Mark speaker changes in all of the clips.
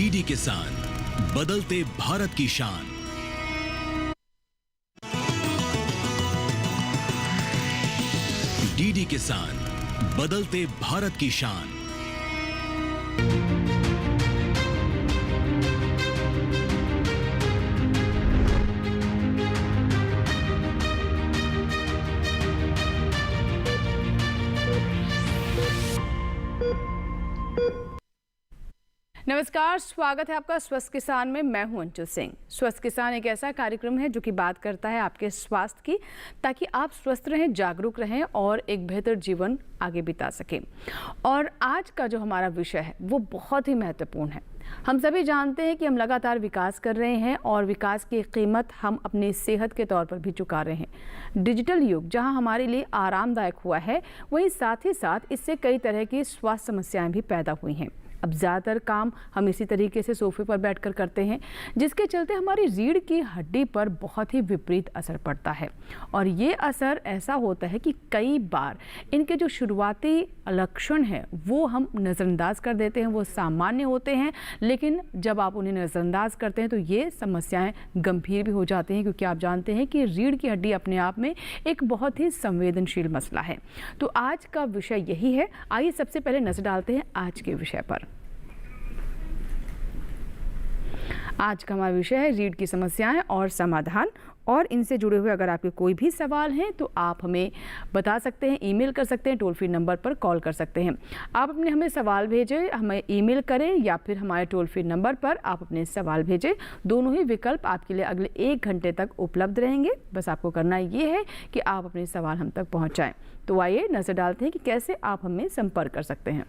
Speaker 1: DD किसान, बदलते भारत की शान। डीडी किसान, बदलते भारत की शान।
Speaker 2: नमस्कार, स्वागत है आपका स्वस्थ किसान में। मैं हूं अंचल सिंह। स्वस्थ किसान एक ऐसा कार्यक्रम है जो कि बात करता है आपके स्वास्थ्य की, ताकि आप स्वस्थ रहें, जागरूक रहें और एक बेहतर जीवन आगे बिता सकें। और आज का जो हमारा विषय है वो बहुत ही महत्वपूर्ण है। हम सभी जानते हैं कि हम लगातार विकास कर रहे हैं और विकास की कीमत हम अपनी सेहत के तौर पर भी चुका रहे हैं। डिजिटल युग जहां हमारे लिए आरामदायक हुआ है, वहीं साथ ही साथ इससे कई तरह की स्वास्थ्य समस्याएं भी पैदा हुई हैं। अब ज़्यादातर काम हम इसी तरीके से सोफे पर बैठकर करते हैं, जिसके चलते हमारी रीढ़ की हड्डी पर बहुत ही विपरीत असर पड़ता है। और ये असर ऐसा होता है कि कई बार इनके जो शुरुआती लक्षण हैं वो हम नज़रअंदाज कर देते हैं, वो सामान्य होते हैं, लेकिन जब आप उन्हें नज़रअंदाज करते हैं तो ये समस्याएं गंभीर भी हो जाती हैं, क्योंकि आप जानते हैं कि रीढ़ की हड्डी अपने आप में एक बहुत ही संवेदनशील मसला है। तो आज का विषय यही है। आइए सबसे पहले नज़र डालते हैं आज के विषय पर। आज का हमारा विषय है रीढ़ की समस्याएं और समाधान। और इनसे जुड़े हुए अगर आपके कोई भी सवाल हैं तो आप हमें बता सकते हैं, ईमेल कर सकते हैं, टोल फ्री नंबर पर कॉल कर सकते हैं। आप अपने हमें सवाल भेजें, हमें ईमेल करें या फिर हमारे टोल फ्री नंबर पर आप अपने सवाल भेजें। दोनों ही विकल्प आपके लिए अगले 1 घंटे तक उपलब्ध रहेंगे। बस आपको करना ये है कि आप अपने सवाल हम तक पहुँचाएँ। तो आइए नज़र डालते हैं कि कैसे आप हमें संपर्क कर सकते हैं।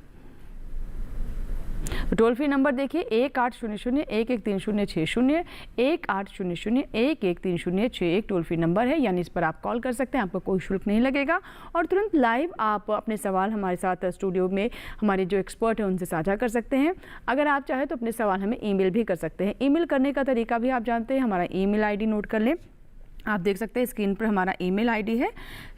Speaker 2: टोल फ्री नंबर देखिए 1800-113060, 1800-113061 टोल फ्री नंबर है, यानी इस पर आप कॉल कर सकते हैं। आपको कोई शुल्क नहीं लगेगा और तुरंत लाइव आप अपने सवाल हमारे साथ स्टूडियो में हमारे जो एक्सपर्ट हैं उनसे साझा कर सकते हैं। अगर आप चाहें तो अपने सवाल हमें ईमेल भी कर सकते हैं। ईमेल करने का तरीका भी आप जानते हैं। हमारा ईमेल आईडी नोट कर लें। आप देख सकते हैं स्क्रीन पर हमारा ईमेल आईडी है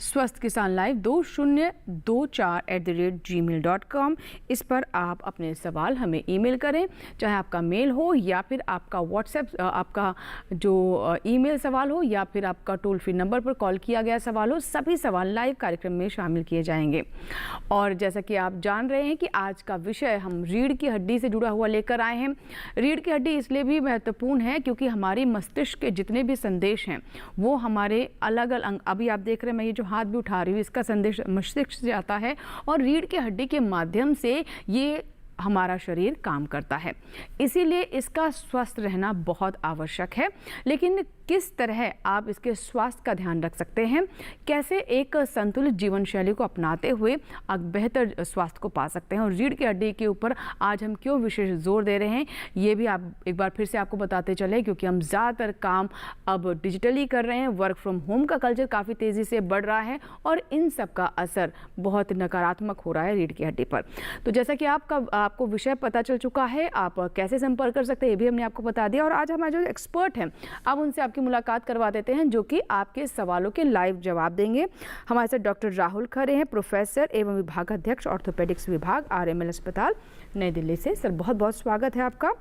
Speaker 2: swasthkisanlive2020@gmail.com। इस पर आप अपने सवाल हमें ईमेल करें, चाहे आपका मेल हो या फिर आपका व्हाट्सएप, आपका जो ईमेल सवाल हो या फिर आपका टोल फ्री नंबर पर कॉल किया गया सवाल हो। सभी सवाल लाइव कार्यक्रम में शामिल किए जाएंगे। और जैसा कि आप जान रहे हैं कि आज का विषय हम रीढ़ की हड्डी से जुड़ा हुआ लेकर आए हैं। रीढ़ की हड्डी इसलिए भी महत्वपूर्ण है क्योंकि हमारी मस्तिष्क के जितने भी संदेश हैं वो हमारे अलग अलग अंग, अभी आप देख रहे हैं मैं ये जो हाथ भी उठा रही हूँ, इसका संदेश मस्तिष्क से आता है और रीढ़ की हड्डी के माध्यम से ये हमारा शरीर काम करता है। इसीलिए इसका स्वस्थ रहना बहुत आवश्यक है। लेकिन किस तरह आप इसके स्वास्थ्य का ध्यान रख सकते हैं, कैसे एक संतुलित जीवन शैली को अपनाते हुए आप बेहतर स्वास्थ्य को पा सकते हैं, और रीढ़ की हड्डी के ऊपर आज हम क्यों विशेष जोर दे रहे हैं ये भी आप एक बार फिर से आपको बताते चले, क्योंकि हम ज़्यादातर काम अब डिजिटली कर रहे हैं। वर्क फ्रॉम होम का कल्चर काफ़ी तेज़ी से बढ़ रहा है और इन सब का असर बहुत नकारात्मक हो रहा है रीढ़ की हड्डी पर। तो जैसा कि आपको विषय पता चल चुका है, आप कैसे संपर्क कर सकते हैं ये भी हमने आपको बता दिया। और आज हमारे जो एक्सपर्ट हैं अब उनसे आपकी मुलाकात करवा देते हैं, जो कि आपके सवालों के लाइव जवाब देंगे। हमारे साथ डॉक्टर राहुल खरे हैं, प्रोफेसर एवं विभागाध्यक्ष ऑर्थोपेडिक्स विभाग, RML अस्पताल नई दिल्ली से। सर बहुत बहुत स्वागत है आपका।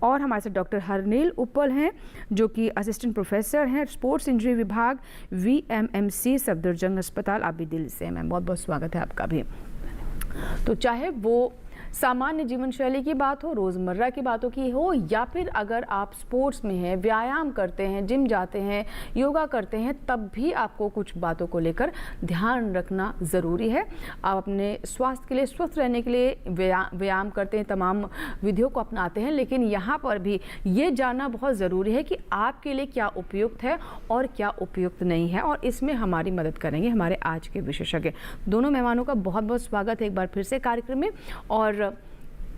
Speaker 2: और हमारे साथ डॉक्टर हरनील उपल हैं, जो कि असिस्टेंट प्रोफेसर हैं, स्पोर्ट्स इंजरी विभाग, VMMC सफदरजंग अस्पताल, आप भी दिल्ली से हैं। मैम बहुत बहुत स्वागत है आपका भी। तो चाहे वो सामान्य जीवन शैली की बात हो, रोज़मर्रा की बातों की हो, या फिर अगर आप स्पोर्ट्स में हैं, व्यायाम करते हैं, जिम जाते हैं, योगा करते हैं, तब भी आपको कुछ बातों को लेकर ध्यान रखना ज़रूरी है। आप अपने स्वास्थ्य के लिए, स्वस्थ रहने के लिए व्यायाम करते हैं, तमाम विधियों को अपनाते हैं, लेकिन यहाँ पर भी ये जानना बहुत ज़रूरी है कि आपके लिए क्या उपयुक्त है और क्या उपयुक्त नहीं है। और इसमें हमारी मदद करेंगे हमारे आज के विशेषज्ञ। दोनों मेहमानों का बहुत बहुत स्वागत है एक बार फिर से कार्यक्रम में। और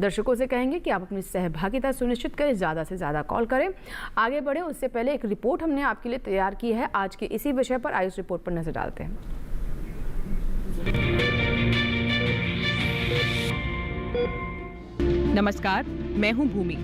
Speaker 2: दर्शकों से कहेंगे कि आप अपनी सहभागिता सुनिश्चित करें, ज़्यादा से ज़्यादा कॉल करें। आगे बढ़े उससे पहले एक रिपोर्ट हमने आपके लिए तैयार की है आज के इसी विषय पर। आइए उस रिपोर्ट पर नजर डालते हैं।
Speaker 3: नमस्कार, मैं हूं भूमि।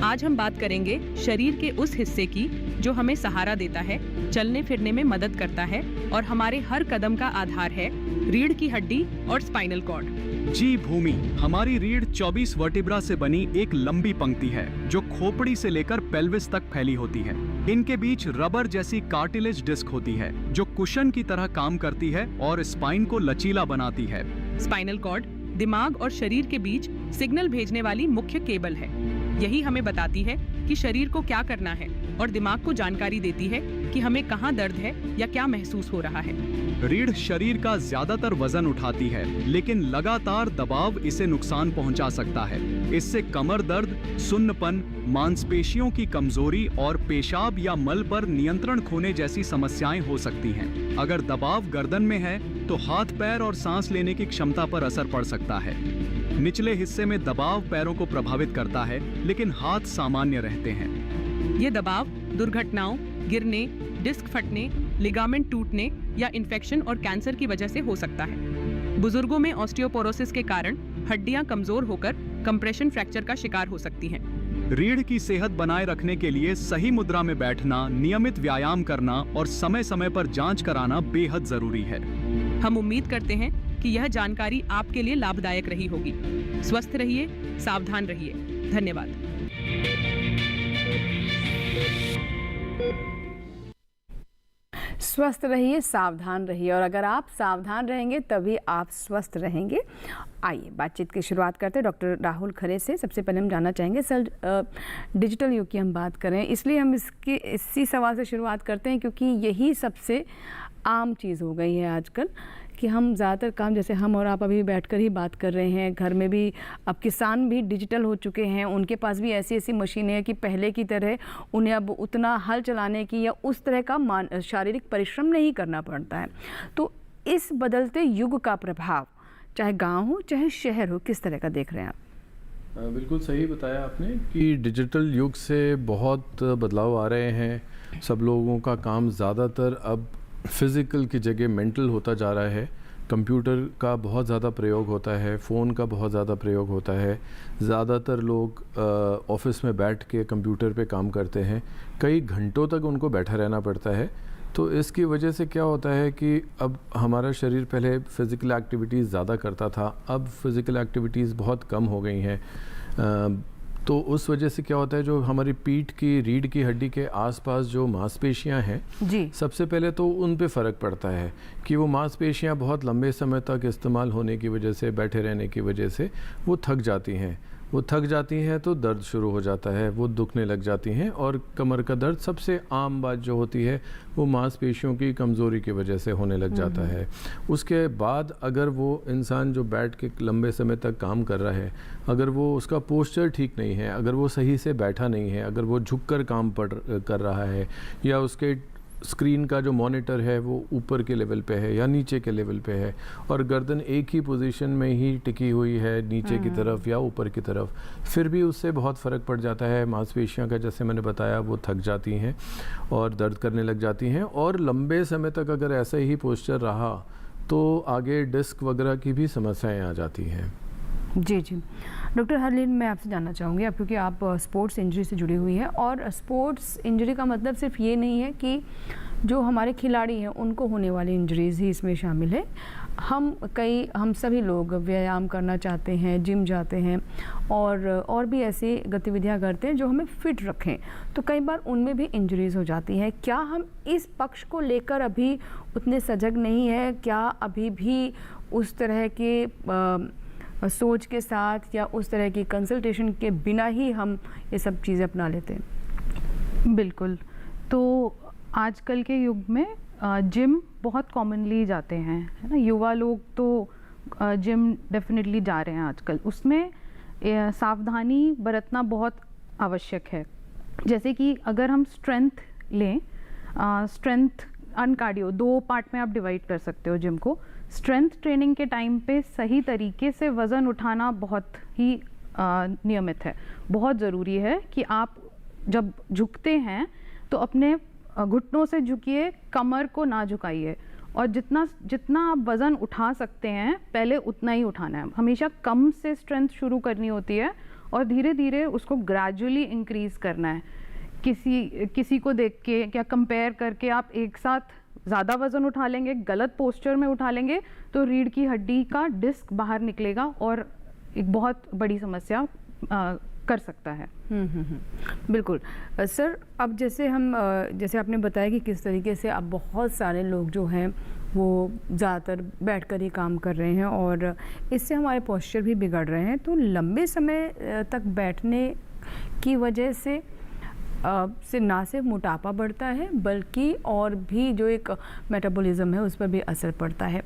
Speaker 3: आज हम बात करेंगे शरीर के उस हिस्से की जो हमें सहारा देता है, चलने फिरने में मदद करता है और हमारे हर कदम का आधार है, रीढ़ की हड्डी और स्पाइनल कॉर्ड।
Speaker 4: जी भूमि, हमारी रीढ़ 24 वर्टिब्रा से बनी एक लंबी पंक्ति है जो खोपड़ी से लेकर पेल्विस तक फैली होती है। इनके बीच रबर जैसी कार्टिलेज डिस्क होती है जो कुशन की तरह काम करती है और स्पाइन को लचीला बनाती है।
Speaker 3: स्पाइनल कॉर्ड दिमाग और शरीर के बीच सिग्नल भेजने वाली मुख्य केबल है। यही हमें बताती है कि शरीर को क्या करना है और दिमाग को जानकारी देती है कि हमें कहाँ दर्द है या क्या महसूस हो रहा है।
Speaker 4: रीढ़ शरीर का ज्यादातर वजन उठाती है, लेकिन लगातार दबाव इसे नुकसान पहुंचा सकता है। इससे कमर दर्द, सुन्नपन, मांसपेशियों की कमजोरी और पेशाब या मल पर नियंत्रण खोने जैसी समस्याएं हो सकती हैं। अगर दबाव गर्दन में है तो हाथ पैर और सांस लेने की क्षमता पर असर पड़ सकता है। निचले हिस्से में दबाव पैरों को प्रभावित करता है, लेकिन हाथ सामान्य रहते हैं।
Speaker 3: ये दबाव दुर्घटनाओं, गिरने, डिस्क फटने, लिगामेंट टूटने या इन्फेक्शन और कैंसर की वजह से हो सकता है। बुजुर्गों में ऑस्टियोपोरोसिस के कारण हड्डियां कमजोर होकर कंप्रेशन फ्रैक्चर का शिकार हो सकती हैं।
Speaker 4: रीढ़ की सेहत बनाए रखने के लिए सही मुद्रा में बैठना, नियमित व्यायाम करना और समय समय पर जांच कराना बेहद जरूरी है।
Speaker 3: हम उम्मीद करते हैं कि यह जानकारी आपके लिए लाभदायक रही होगी। स्वस्थ रहिए, सावधान रहिए। धन्यवाद।
Speaker 2: स्वस्थ रहिए, सावधान रहिए, और अगर आप सावधान रहेंगे तभी आप स्वस्थ रहेंगे। आइए बातचीत की शुरुआत करते हैं डॉक्टर राहुल खरे से। सबसे पहले हम जानना चाहेंगे सर, डिजिटल युग की हम बात करें, इसलिए हम इसी सवाल से शुरुआत करते हैं क्योंकि यही सबसे आम चीज़ हो गई है आजकल कि हम ज़्यादातर काम, जैसे हम और आप अभी बैठकर ही बात कर रहे हैं, घर में भी अब किसान भी डिजिटल हो चुके हैं, उनके पास भी ऐसी ऐसी मशीनें हैं कि पहले की तरह उन्हें अब उतना हल चलाने की या उस तरह का शारीरिक परिश्रम नहीं करना पड़ता है। तो इस बदलते युग का प्रभाव चाहे गांव हो चाहे शहर हो, किस तरह का देख रहे हैं आप?
Speaker 5: बिल्कुल सही बताया आपने कि डिजिटल युग से बहुत बदलाव आ रहे हैं। सब लोगों का काम ज़्यादातर अब फिज़िकल की जगह मेंटल होता जा रहा है। कंप्यूटर का बहुत ज़्यादा प्रयोग होता है, फ़ोन का बहुत ज़्यादा प्रयोग होता है। ज़्यादातर लोग ऑफिस में बैठ के कंप्यूटर पे काम करते हैं, कई घंटों तक उनको बैठा रहना पड़ता है। तो इसकी वजह से क्या होता है कि अब हमारा शरीर पहले फ़िज़िकल एक्टिविटीज़ ज़्यादा करता था, अब फ़िज़िकल एक्टिविटीज़ बहुत कम हो गई हैं। तो उस वजह से क्या होता है, जो हमारी पीठ की रीढ़ की हड्डी के आसपास जो मांसपेशियां हैं जी, सबसे पहले तो उन पे फ़र्क पड़ता है कि वो मांसपेशियां बहुत लंबे समय तक इस्तेमाल होने की वजह से, बैठे रहने की वजह से वो थक जाती हैं। वो थक जाती हैं तो दर्द शुरू हो जाता है, वो दुखने लग जाती हैं। और कमर का दर्द सबसे आम बात जो होती है वो मांसपेशियों की कमज़ोरी की वजह से होने लग जाता है। उसके बाद अगर वो इंसान जो बैठ के लंबे समय तक काम कर रहा है, अगर वो उसका पोस्चर ठीक नहीं है, अगर वो सही से बैठा नहीं है, अगर वो झुककर काम कर रहा है, या उसके स्क्रीन का जो मॉनिटर है वो ऊपर के लेवल पे है या नीचे के लेवल पे है, और गर्दन एक ही पोजीशन में ही टिकी हुई है नीचे की तरफ या ऊपर की तरफ, फिर भी उससे बहुत फ़र्क पड़ जाता है। मांसपेशियां का, जैसे मैंने बताया, वो थक जाती हैं और दर्द करने लग जाती हैं। और लंबे समय तक अगर ऐसा ही पोस्चर रहा तो आगे डिस्क वगैरह की भी समस्याएँ आ जाती हैं।
Speaker 2: जी जी डॉक्टर हरलीन, मैं आपसे जानना चाहूँगी, आप क्योंकि आप स्पोर्ट्स इंजरी से जुड़ी हुई हैं, और स्पोर्ट्स इंजरी का मतलब सिर्फ ये नहीं है कि जो हमारे खिलाड़ी हैं उनको होने वाली इंजरीज़ ही इसमें शामिल है। हम सभी लोग व्यायाम करना चाहते हैं, जिम जाते हैं और भी ऐसी गतिविधियां करते हैं जो हमें फिट रखें, तो कई बार उनमें भी इंजरीज़ हो जाती हैं। क्या हम इस पक्ष को लेकर अभी उतने सजग नहीं है? क्या अभी भी उस तरह के सोच के साथ या उस तरह की कंसल्टेशन के बिना ही हम ये सब चीज़ें अपना लेते हैं?
Speaker 6: बिल्कुल। तो आजकल के युग में जिम बहुत कॉमनली जाते हैं, है ना। युवा लोग तो जिम डेफिनेटली जा रहे हैं आजकल। उसमें सावधानी बरतना बहुत आवश्यक है। जैसे कि अगर हम स्ट्रेंथ लें, स्ट्रेंथ एंड कार्डियो, 2 पार्ट में आप डिवाइड कर सकते हो जिम को। स्ट्रेंथ ट्रेनिंग के टाइम पे सही तरीके से वज़न उठाना बहुत ही नियमित है। बहुत ज़रूरी है कि आप जब झुकते हैं तो अपने घुटनों से झुकिए, कमर को ना झुकाइए, और जितना आप वज़न उठा सकते हैं पहले उतना ही उठाना है। हमेशा कम से स्ट्रेंथ शुरू करनी होती है और धीरे धीरे उसको ग्रेजुअली इंक्रीज़ करना है। किसी को देख के या कंपेयर करके आप एक साथ ज़्यादा वज़न उठा लेंगे, गलत पोस्चर में उठा लेंगे तो रीढ़ की हड्डी का डिस्क बाहर निकलेगा और एक बहुत बड़ी समस्या कर सकता है।
Speaker 2: बिल्कुल। सर अब जैसे आपने बताया कि किस तरीके से अब बहुत सारे लोग जो हैं वो ज़्यादातर बैठकर ही काम कर रहे हैं और इससे हमारे पोस्चर भी बिगड़ रहे हैं, तो लंबे समय तक बैठने की वजह से ना सिर्फ मोटापा बढ़ता है बल्कि और भी जो एक मेटाबॉलिज्म है उस पर भी असर पड़ता है।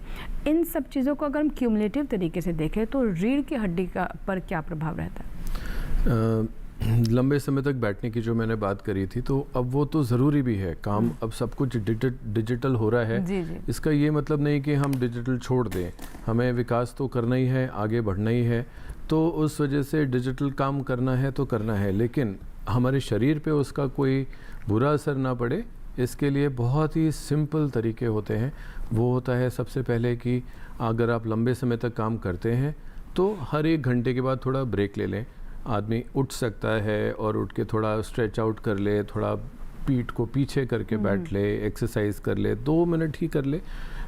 Speaker 2: इन सब चीज़ों को अगर हम क्यूमुलेटिव तरीके से देखें तो रीढ़ की हड्डी पर क्या प्रभाव रहता है?
Speaker 5: लंबे समय तक बैठने की जो मैंने बात करी थी, तो अब वो तो ज़रूरी भी है। काम अब सब कुछ डिजिटल हो रहा है।
Speaker 2: जी जी।
Speaker 5: इसका ये मतलब नहीं कि हम डिजिटल छोड़ दें, हमें विकास तो करना ही है, आगे बढ़ना ही है, तो उस वजह से डिजिटल काम करना है तो करना है, लेकिन हमारे शरीर पे उसका कोई बुरा असर ना पड़े इसके लिए बहुत ही सिंपल तरीके होते हैं। वो होता है सबसे पहले कि अगर आप लंबे समय तक काम करते हैं तो हर 1 घंटे के बाद थोड़ा ब्रेक ले लें। आदमी उठ सकता है और उठ के थोड़ा स्ट्रेच आउट कर ले, थोड़ा पीठ को पीछे करके बैठ ले, एक्सरसाइज कर ले, 2 मिनट ही कर ले,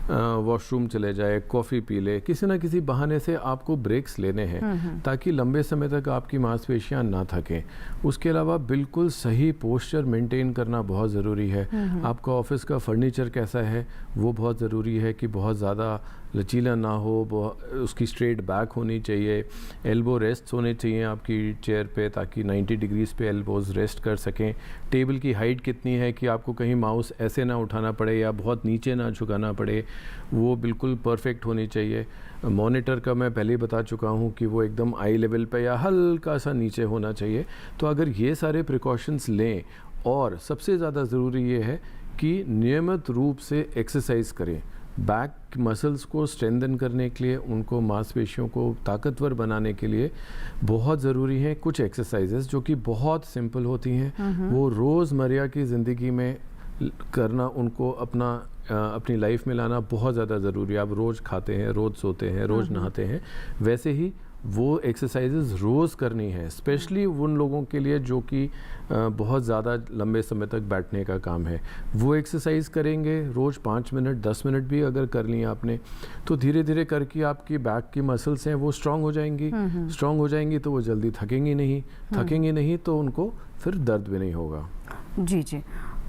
Speaker 5: वॉशरूम चले जाए, कॉफ़ी पी ले, किसी ना किसी बहाने से आपको ब्रेक्स लेने हैं ताकि लंबे समय तक आपकी मांसपेशियां ना थकें। उसके अलावा बिल्कुल सही पोस्चर मेंटेन करना बहुत ज़रूरी है। आपका ऑफिस का फर्नीचर कैसा है वो बहुत ज़रूरी है कि बहुत ज़्यादा लचीला ना हो, उसकी स्ट्रेट बैक होनी चाहिए, एल्बो रेस्ट होने चाहिए आपकी चेयर पे ताकि 90 डिग्रीज़ पे एल्बोज रेस्ट कर सकें। टेबल की हाइट कितनी है कि आपको कहीं माउस ऐसे ना उठाना पड़े या बहुत नीचे ना झुकाना पड़े, वो बिल्कुल परफेक्ट होनी चाहिए। मॉनिटर का मैं पहले ही बता चुका हूँ कि वो एकदम आई लेवल पे या हल्का सा नीचे होना चाहिए। तो अगर ये सारे प्रिकॉशंस लें, और सबसे ज़्यादा ज़रूरी ये है कि नियमित रूप से एक्सरसाइज करें। बैक मसल्स को स्ट्रेंथन करने के लिए, उनको मांसपेशियों को ताकतवर बनाने के लिए बहुत ज़रूरी हैं कुछ एक्सरसाइजेस जो कि बहुत सिंपल होती हैं। वो रोज़मर्रा की ज़िंदगी में करना, उनको अपनी लाइफ में लाना बहुत ज़्यादा ज़रूरी है। आप रोज़ खाते हैं, रोज़ सोते हैं, रोज़ नहाते हैं, वैसे ही वो एक्सरसाइजेस रोज़ करनी है, स्पेशली उन लोगों के लिए जो कि बहुत ज़्यादा लंबे समय तक बैठने का काम है। वो एक्सरसाइज करेंगे रोज़ 5 मिनट 10 मिनट भी अगर कर ली आपने, तो धीरे धीरे करके आपकी बैक की मसल्स हैं वो स्ट्रांग हो जाएंगी। स्ट्रांग हो जाएंगी तो वो जल्दी थकेंगी नहीं तो उनको फिर दर्द भी नहीं होगा।
Speaker 2: जी जी।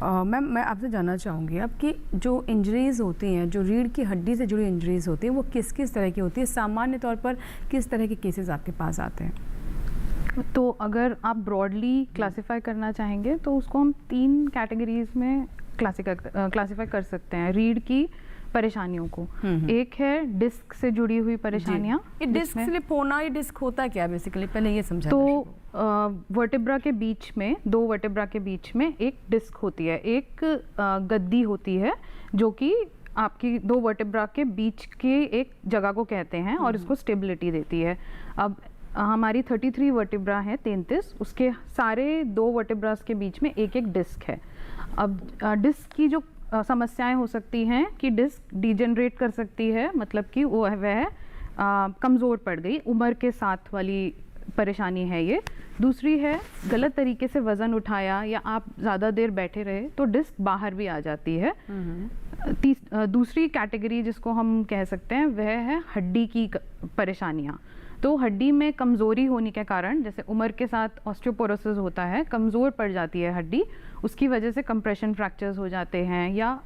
Speaker 2: मैम मैं आपसे जानना चाहूँगी अब कि जो इंजरीज़ होती हैं, जो रीढ़ की हड्डी से जुड़ी इंजरीज़ होती हैं, वो किस किस तरह की होती है? सामान्य तौर पर किस तरह के केसेस आपके पास आते हैं?
Speaker 6: तो अगर आप ब्रॉडली क्लासिफाई करना चाहेंगे तो उसको हम 3 कैटेगरीज में क्लासिफाई कर सकते हैं रीढ़ की परेशानियों को। एक है डिस्क से जुड़ी हुई परेशानियाँ।
Speaker 2: ये डिस्क स्लिप होना, ये डिस्क होता क्या बेसिकली, पहले ये समझा।
Speaker 6: तो वर्टेब्रा के बीच में, 2 वर्टेब्रा के बीच में एक डिस्क होती है, एक गद्दी होती है जो कि आपकी 2 वर्टेब्रा के बीच के एक जगह को कहते हैं और इसको स्टेबिलिटी देती है। अब हमारी 33 वर्टेब्रा है, 33, उसके सारे 2 वर्टेब्रास के बीच में एक एक डिस्क है। अब डिस्क की जो समस्याएं हो सकती हैं कि डिस्क डिजेनरेट कर सकती है, मतलब कि वह कमज़ोर पड़ गई, उम्र के साथ वाली परेशानी है ये। दूसरी है गलत तरीके से वज़न उठाया या आप ज़्यादा देर बैठे रहे तो डिस्क बाहर भी आ जाती है। दूसरी कैटेगरी जिसको हम कह सकते हैं वह है हड्डी की परेशानियाँ। तो हड्डी में कमज़ोरी होने के कारण, जैसे उम्र के साथ ऑस्टियोपोरोसिस होता है, कमज़ोर पड़ जाती है हड्डी, उसकी वजह से कंप्रेशन फ्रैक्चर्स हो जाते हैं या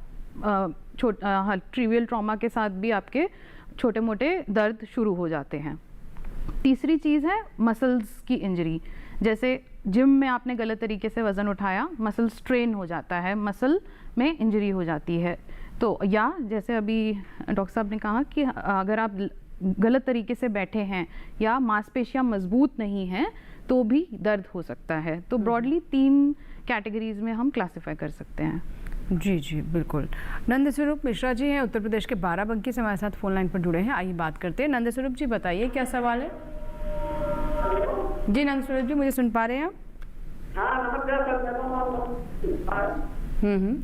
Speaker 6: ट्रिवियल ट्रॉमा के साथ भी आपके छोटे मोटे दर्द शुरू हो जाते हैं। तीसरी चीज़ है मसल्स की इंजरी। जैसे जिम में आपने गलत तरीके से वज़न उठाया, मसल स्ट्रेन हो जाता है, मसल में इंजरी हो जाती है। तो या जैसे अभी डॉक्टर साहब ने कहा कि अगर आप गलत तरीके से बैठे हैं या मांसपेशियां मजबूत नहीं हैं तो भी दर्द हो सकता है। तो ब्रॉडली 3 कैटेगरीज में हम क्लासिफाई कर सकते हैं।
Speaker 2: जी जी बिल्कुल। नंदस्वरूप मिश्रा जी हैं, उत्तर प्रदेश के बाराबंकी से हमारे साथ फोन लाइन पर जुड़े हैं। आइए बात करते हैं। नंदस्वरूप जी बताइए क्या सवाल है? जी नंदस्वरूप जी, मुझे सुन पा रहे हैं आप?
Speaker 7: हाँ नमस्कार सर।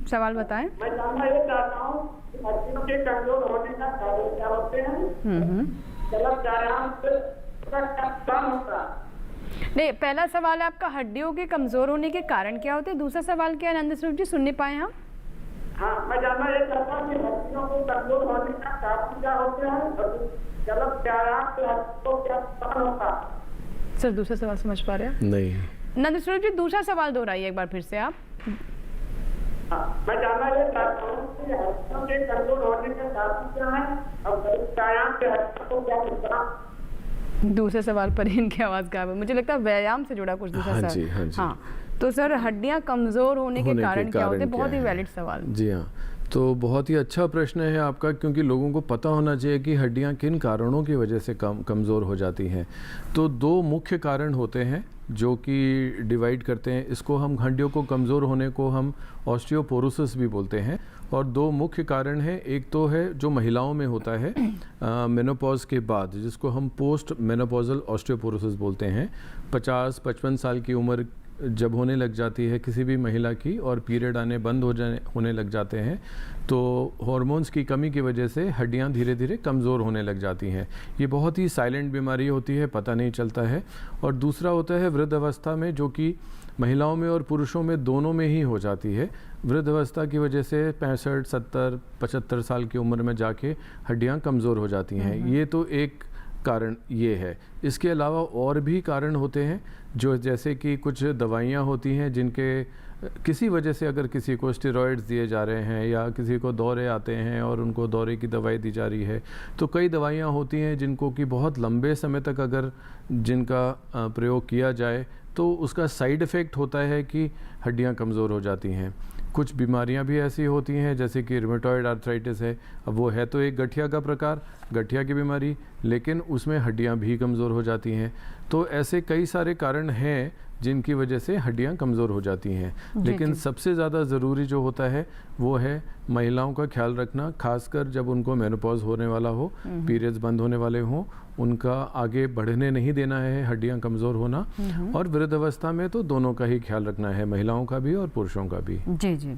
Speaker 2: सवाल बताएं।
Speaker 7: मैं जानना ये चाहता हूँ कि हड्डियों के कमजोर होने का कारण क्या होते हैं? गलत व्यायाम से क्या नुकसान होता है?
Speaker 2: नहीं, पहला सवाल है आपका हड्डियों के कमजोर होने के कारण क्या होते हैं। दूसरा सवाल क्या है नंदस्वरूप जी, सुन नहीं पाए हम?
Speaker 7: हाँ, मैं जानना ये चाहता हूँ कि हड्डियों को कमजोर होने का कारण क्या होते हैं और जलब व्यायाम से हड्डियों को क्या नुकसान होता है?
Speaker 2: सर दूसरा सवाल समझ पा रहे हैं?
Speaker 5: नहीं।
Speaker 2: नंद स्वरूप जी दूसरा सवाल दोहराइए एक बार फिर से आप।
Speaker 7: हाँ, मैं जानना ये चाहता हूँ कि हड्डियों के कमजोर होने के कारण क्या है और जलब व्यायाम से हड्डियों को क्या नुकसान?
Speaker 2: दूसरे सवाल पर इनकी आवाज़ गायब है, मुझे लगता है व्यायाम से जुड़ा कुछ दूसरा
Speaker 5: हाँ
Speaker 2: सवाल।
Speaker 5: जी, हाँ जी।
Speaker 2: हाँ, तो सर हड्डियां कमज़ोर होने के कारण क्या होते हैं? बहुत ही
Speaker 5: क्या है?
Speaker 2: वैलिड सवाल।
Speaker 5: जी हाँ, तो बहुत ही अच्छा प्रश्न है आपका, क्योंकि लोगों को पता होना चाहिए कि हड्डियां किन कारणों की वजह से कमज़ोर हो जाती हैं। तो दो मुख्य कारण होते हैं जो कि डिवाइड करते हैं इसको। हम हड्डियों को कमज़ोर होने को हम ऑस्टियोपोरोसिस भी बोलते हैं, और दो मुख्य कारण हैं। एक तो है जो महिलाओं में होता है मेनोपॉज के बाद, जिसको हम पोस्ट मेनोपॉजल ऑस्टियोपोरोसिस बोलते हैं। 50-55 साल की उम्र जब होने लग जाती है किसी भी महिला की और पीरियड आने बंद होने लग जाते हैं, तो हार्मोन्स की कमी की वजह से हड्डियां धीरे धीरे कमज़ोर होने लग जाती हैं। ये बहुत ही साइलेंट बीमारी होती है, पता नहीं चलता है। और दूसरा होता है वृद्ध अवस्था में, जो कि महिलाओं में और पुरुषों में दोनों में ही हो जाती है। वृद्ध अवस्था की वजह से 65, 70, 75 साल की उम्र में जाके हड्डियां कमज़ोर हो जाती हैं। ये तो एक कारण ये है। इसके अलावा और भी कारण होते हैं, जो जैसे कि कुछ दवाइयाँ होती हैं जिनके किसी वजह से, अगर किसी को स्टेरॉइड्स दिए जा रहे हैं या किसी को दौरे आते हैं और उनको दौरे की दवाई दी जा रही है, तो कई दवाइयाँ होती हैं जिनको कि बहुत लंबे समय तक अगर जिनका प्रयोग किया जाए तो उसका साइड इफ़ेक्ट होता है कि हड्डियाँ कमज़ोर हो जाती हैं। कुछ बीमारियां भी ऐसी होती हैं जैसे कि रूमेटॉइड आर्थराइटिस है। अब वो है तो एक गठिया का प्रकार, गठिया की बीमारी, लेकिन उसमें हड्डियां भी कमज़ोर हो जाती हैं। तो ऐसे कई सारे कारण हैं जिनकी वजह से हड्डियां कमज़ोर हो जाती हैं। लेकिन सबसे ज़्यादा ज़रूरी जो होता है वो है महिलाओं का ख्याल रखना, खासकर जब उनको मेनोपॉज होने वाला हो, पीरियड्स बंद होने वाले हों, उनका आगे बढ़ने नहीं देना है हड्डियां कमज़ोर होना। और वृद्ध अवस्था में तो दोनों का ही ख्याल रखना है, महिलाओं का भी और पुरुषों का भी।
Speaker 2: जी जी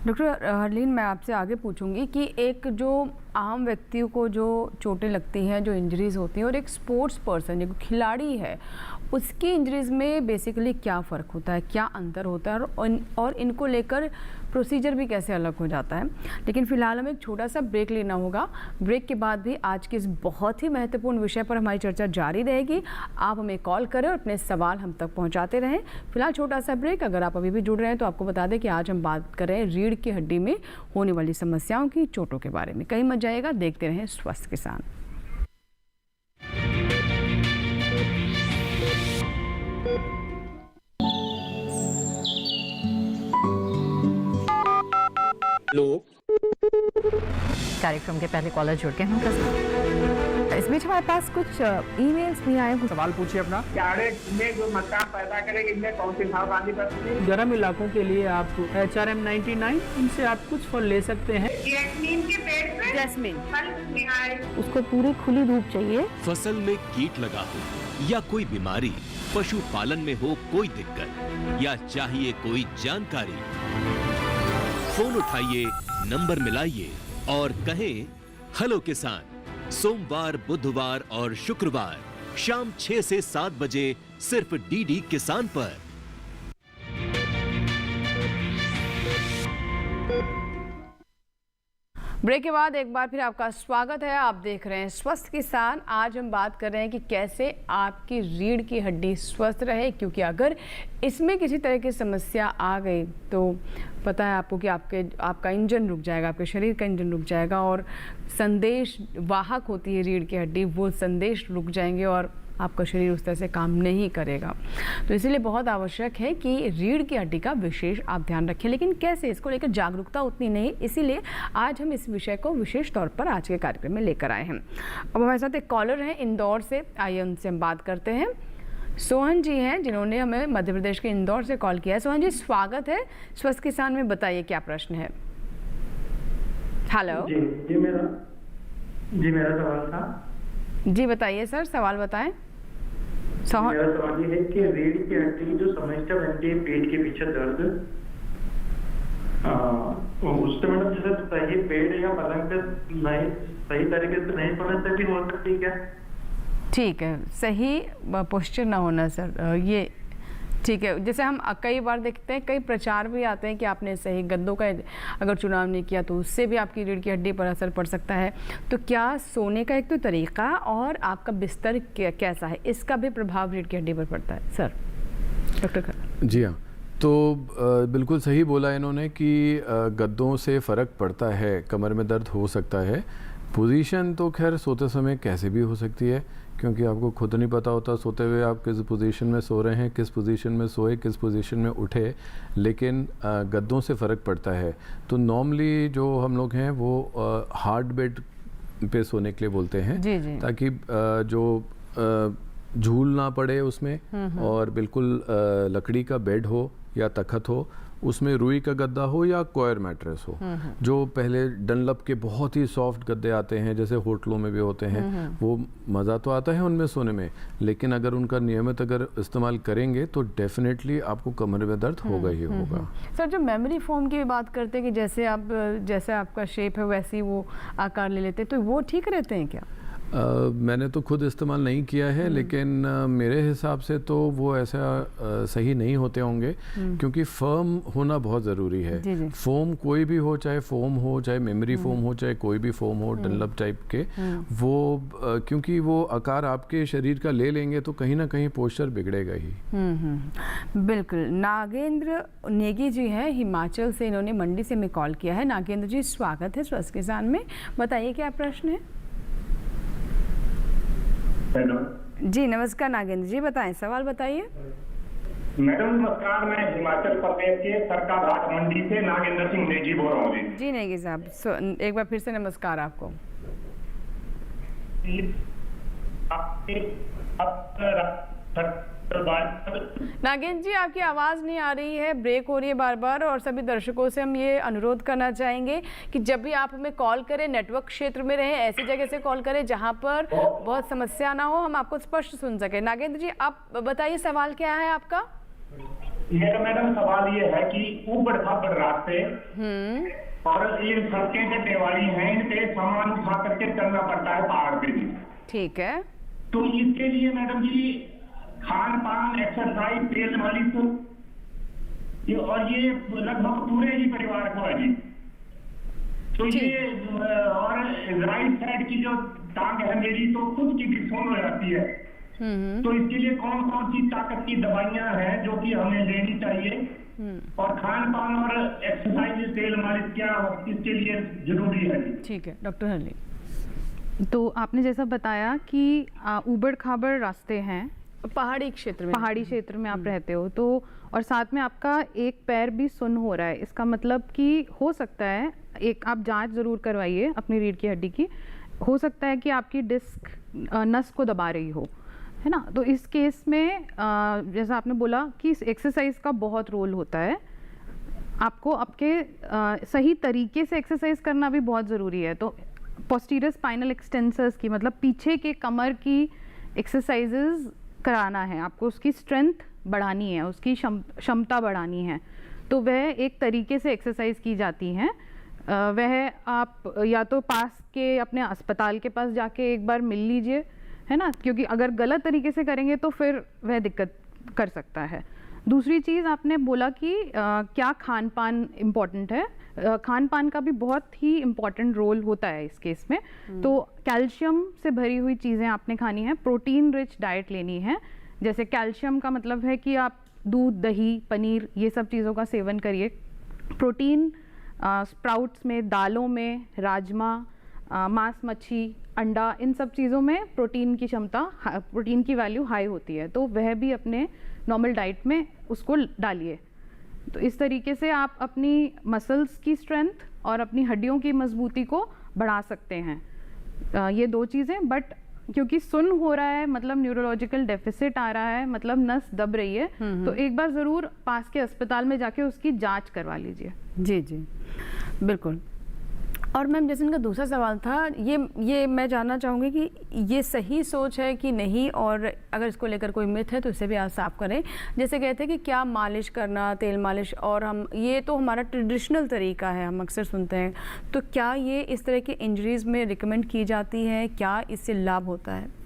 Speaker 2: डॉक्टर हरलीन, मैं आपसे आगे पूछूंगी कि एक जो आम व्यक्तियों को जो चोटें लगती हैं, जो इंजरीज़ होती हैं, और एक स्पोर्ट्स पर्सन जो खिलाड़ी है उसकी इंजरीज़ में बेसिकली क्या फ़र्क होता है, क्या अंतर होता है, और इनको लेकर प्रोसीजर भी कैसे अलग हो जाता है। लेकिन फ़िलहाल हमें एक छोटा सा ब्रेक लेना होगा। ब्रेक के बाद भी आज के इस बहुत ही महत्वपूर्ण विषय पर हमारी चर्चा जारी रहेगी। आप हमें कॉल करें और अपने सवाल हम तक पहुंचाते रहें। फिलहाल छोटा सा ब्रेक। अगर आप अभी भी जुड़ रहे हैं तो आपको बता दें कि आज हम बात कर रहे हैं रीढ़ की हड्डी में होने वाली समस्याओं की, चोटों के बारे में। कहीं मत जाइएगा, देखते रहें स्वस्थ किसान।
Speaker 8: कार्यक्रम के पहले कॉलर जुड़ के हम
Speaker 2: इस बीच हमारे पास कुछ ईमेल्स भी आए।
Speaker 9: सवाल पूछिए अपना।
Speaker 7: में जो मकान पैदा करेंगे इनमें कौन सी सावधानी बरतनी है?
Speaker 9: गर्म इलाकों के लिए आप HRM 99 इनसे आप कुछ फल ले सकते हैं।
Speaker 7: जैस्मीन के पेड़ पे
Speaker 2: जैस्मीन
Speaker 7: फल निहाय।
Speaker 6: उसको पूरी खुली धूप चाहिए।
Speaker 1: फसल में कीट लगा हो या कोई बीमारी, पशुपालन में हो कोई दिक्कत या चाहिए कोई जानकारी, फोन उठाइए, नंबर मिलाइए और कहें हेलो किसान। सोमवार, बुधवार और शुक्रवार शाम 6 से 7 बजे सिर्फ डीडी किसान पर।
Speaker 2: ब्रेक के बाद एक बार फिर आपका स्वागत है। आप देख रहे हैं स्वस्थ किसान। आज हम बात कर रहे हैं कि कैसे आपकी रीढ़ की हड्डी स्वस्थ रहे, क्योंकि अगर इसमें किसी तरह की समस्या आ गई तो पता है आपको कि आपका इंजन रुक जाएगा, आपके शरीर का इंजन रुक जाएगा, और संदेश वाहक होती है रीढ़ की हड्डी, वो संदेश रुक जाएंगे और आपका शरीर उस तरह से काम नहीं करेगा। तो इसीलिए बहुत आवश्यक है कि रीढ़ की हड्डी का विशेष आप ध्यान रखें। लेकिन कैसे, इसको लेकर जागरूकता उतनी नहीं, इसीलिए आज हम इस विषय को विशेष तौर पर आज के कार्यक्रम में लेकर आए हैं। अब हमारे साथ एक कॉलर हैं इंदौर से, आइए उनसे हम बात करते हैं। सोहन जी हैं जिन्होंने हमें मध्य प्रदेश के इंदौर से कॉल किया है। सोहन जी स्वागत है स्वस्थ किसान में, बताइए क्या प्रश्न है। हेलो
Speaker 7: जी मेरा सवाल था।
Speaker 2: जी बताइए सर, सवाल बताएं।
Speaker 7: मेरा सवाल ये है कि रीढ़ की हड्डी जो समस्या बनती है, पेट के पीछे दर्द, उससे मतलब जैसे सही पेट या पलंग पे नहीं सही तरीके से नहीं सोने से भी हो सकती है क्या?
Speaker 2: ठीक है, सही पोस्चर ना होना सर, ये ठीक है, जैसे हम कई बार देखते हैं, कई प्रचार भी आते हैं कि आपने सही गद्दों का अगर चुनाव नहीं किया तो उससे भी आपकी रीढ़ की हड्डी पर असर पड़ सकता है। तो क्या सोने का एक तो तरीका और आपका बिस्तर कैसा है, इसका भी प्रभाव रीढ़ की हड्डी पर पड़ता है? Sir doctor Khanna.
Speaker 5: जी हाँ, तो बिल्कुल सही बोला इन्होंने कि गद्दों से फ़र्क पड़ता है, कमर में दर्द हो सकता है। पोजीशन तो खैर सोते समय कैसे भी हो सकती है, क्योंकि आपको खुद नहीं पता होता सोते हुए आप किस पोजीशन में सो रहे हैं, किस पोजीशन में सोए, किस पोजीशन में उठे, लेकिन गद्दों से फ़र्क पड़ता है। तो नॉर्मली जो हम लोग हैं वो हार्ड बेड पे सोने के लिए बोलते हैं,
Speaker 2: जी जी।
Speaker 5: ताकि जो झूल ना पड़े उसमें, और बिल्कुल लकड़ी का बेड हो या तखत हो, उसमें रुई का गद्दा हो या कोयर मैट्रेस हो। जो पहले डनलप के बहुत ही सॉफ्ट गद्दे आते हैं, जैसे होटलों में भी होते हैं, वो मज़ा तो आता है उनमें सोने में, लेकिन अगर उनका नियमित अगर इस्तेमाल करेंगे तो डेफिनेटली आपको कमर में दर्द होगा ही होगा।
Speaker 2: सर जो मेमोरी फोम की बात करते हैं कि जैसे आपका शेप है वैसे ही वो आकार ले लेते हैं, तो वो ठीक रहते हैं क्या?
Speaker 5: मैंने तो खुद इस्तेमाल नहीं किया है, लेकिन मेरे हिसाब से तो वो ऐसा सही नहीं होते होंगे, क्योंकि फर्म होना बहुत ज़रूरी है।
Speaker 2: जी जी।
Speaker 5: फोम कोई भी हो, चाहे फोम हो, चाहे मेमोरी फोम हो, चाहे कोई भी फोम हो डनलप टाइप के, वो क्योंकि वो आकार आपके शरीर का ले लेंगे तो कहीं ना कहीं पोस्चर बिगड़ेगा ही।
Speaker 2: बिल्कुल। नागेंद्र नेगी जी हैं हिमाचल से, इन्होंने मंडी से हमें कॉल किया है। नागेंद्र जी स्वागत है स्वस्थ किसान में, बताइए क्या प्रश्न है?
Speaker 7: हेलो
Speaker 2: जी नमस्कार नागेंद्र जी, बताएं, सवाल बताइए।
Speaker 7: मैडम नमस्कार, मैं हिमाचल प्रदेश के सरकाघाट मंडी से नागेंद्र सिंह नेगी बोल रहा हूँ।
Speaker 2: जी नेगी साहब, एक बार फिर से नमस्कार आपको। नागेंद्र जी आपकी आवाज़ नहीं आ रही है, ब्रेक हो रही है बार बार, और सभी दर्शकों से हम ये अनुरोध करना चाहेंगे कि जब भी आप हमें कॉल करें नेटवर्क क्षेत्र में रहें, ऐसी जगह से कॉल करें जहां पर बहुत समस्या ना हो, हम आपको स्पष्ट सुन सके। नागेंद्र जी आप बताइए सवाल क्या है आपका?
Speaker 7: मेरा मैडम सवाल ये है कि ऊबड़ खाबड़ रास्ते और ये सड़कें जो टेवाड़ी हैं, इन पे सामान उठा करके चलना पड़ता है पहाड़ पे भी।
Speaker 2: ठीक है,
Speaker 7: तो इसके लिए मैडम जी खान पान, एक्सरसाइज, तेल मालिश, और ये लगभग पूरे ही परिवार को है जी। तो ये और राइट साइड की जो टांग है मेरी, तो खुद की डिस्फोन हो जाती है। तो इसके लिए कौन कौन सी ताकत की दवाइयां हैं जो कि हमें लेनी चाहिए, और खान पान और एक्सरसाइज, तेल मालिश क्या इसके लिए जरूरी है?
Speaker 2: ठीक है डॉक्टर हरली।
Speaker 6: तो आपने जैसा बताया कि ऊबड़ खाबड़ रास्ते हैं,
Speaker 2: पहाड़ी क्षेत्र में आप रहते हो, तो और साथ में आपका एक पैर भी सुन्न हो रहा है, इसका मतलब कि हो सकता है, एक आप जांच ज़रूर करवाइए अपनी रीढ़ की हड्डी की, हो सकता है कि आपकी डिस्क नस को दबा रही हो, है ना। तो इस केस में जैसा आपने बोला कि एक्सरसाइज का बहुत रोल होता है, आपको आपके सही तरीके से एक्सरसाइज करना भी बहुत ज़रूरी है। तो पोस्टीरियर स्पाइनल एक्सटेंसर्स की, मतलब पीछे के कमर की एक्सरसाइजेज कराना है आपको, उसकी स्ट्रेंथ बढ़ानी है, उसकी क्षमता बढ़ानी है। तो वह एक तरीके से एक्सरसाइज की जाती हैं। वह आप या तो पास के अपने अस्पताल के पास जाके एक बार मिल लीजिए, है ना, क्योंकि अगर गलत तरीके से करेंगे तो फिर वह दिक्कत कर सकता है। दूसरी चीज़ आपने बोला कि क्या खान पान इम्पॉर्टेंट है, खान पान का भी बहुत ही इम्पॉर्टेंट रोल होता है इस केस में। तो कैल्शियम से भरी हुई चीज़ें आपने खानी है, प्रोटीन रिच डाइट लेनी है। जैसे कैल्शियम का मतलब है कि आप दूध, दही, पनीर, ये सब चीज़ों का सेवन करिए। प्रोटीन स्प्राउट्स में, दालों में, राजमा, मांस, मच्छी, अंडा, इन सब चीज़ों में प्रोटीन की क्षमता, प्रोटीन की वैल्यू हाई होती है, तो वह भी अपने नॉर्मल डाइट में उसको डालिए। तो इस तरीके से आप अपनी मसल्स की स्ट्रेंथ और अपनी हड्डियों की मजबूती को बढ़ा सकते हैं। ये दो चीज़ें, बट क्योंकि सुन्न हो रहा है मतलब न्यूरोलॉजिकल डेफिसिट आ रहा है, मतलब नस दब रही है, तो एक बार ज़रूर पास के अस्पताल में जाके उसकी जांच करवा लीजिए। जी जी बिल्कुल। और मैम जैसे इनका दूसरा सवाल था, ये मैं जानना चाहूँगी कि ये सही सोच है कि नहीं, और अगर इसको लेकर कोई मिथ है तो इसे भी आप साफ करें। जैसे कहते हैं कि क्या मालिश करना, तेल मालिश, और हम ये तो हमारा ट्रेडिशनल तरीका है, हम अक्सर सुनते हैं, तो क्या ये इस तरह की इंजरीज़ में रिकमेंड की जाती है, क्या इससे लाभ होता है?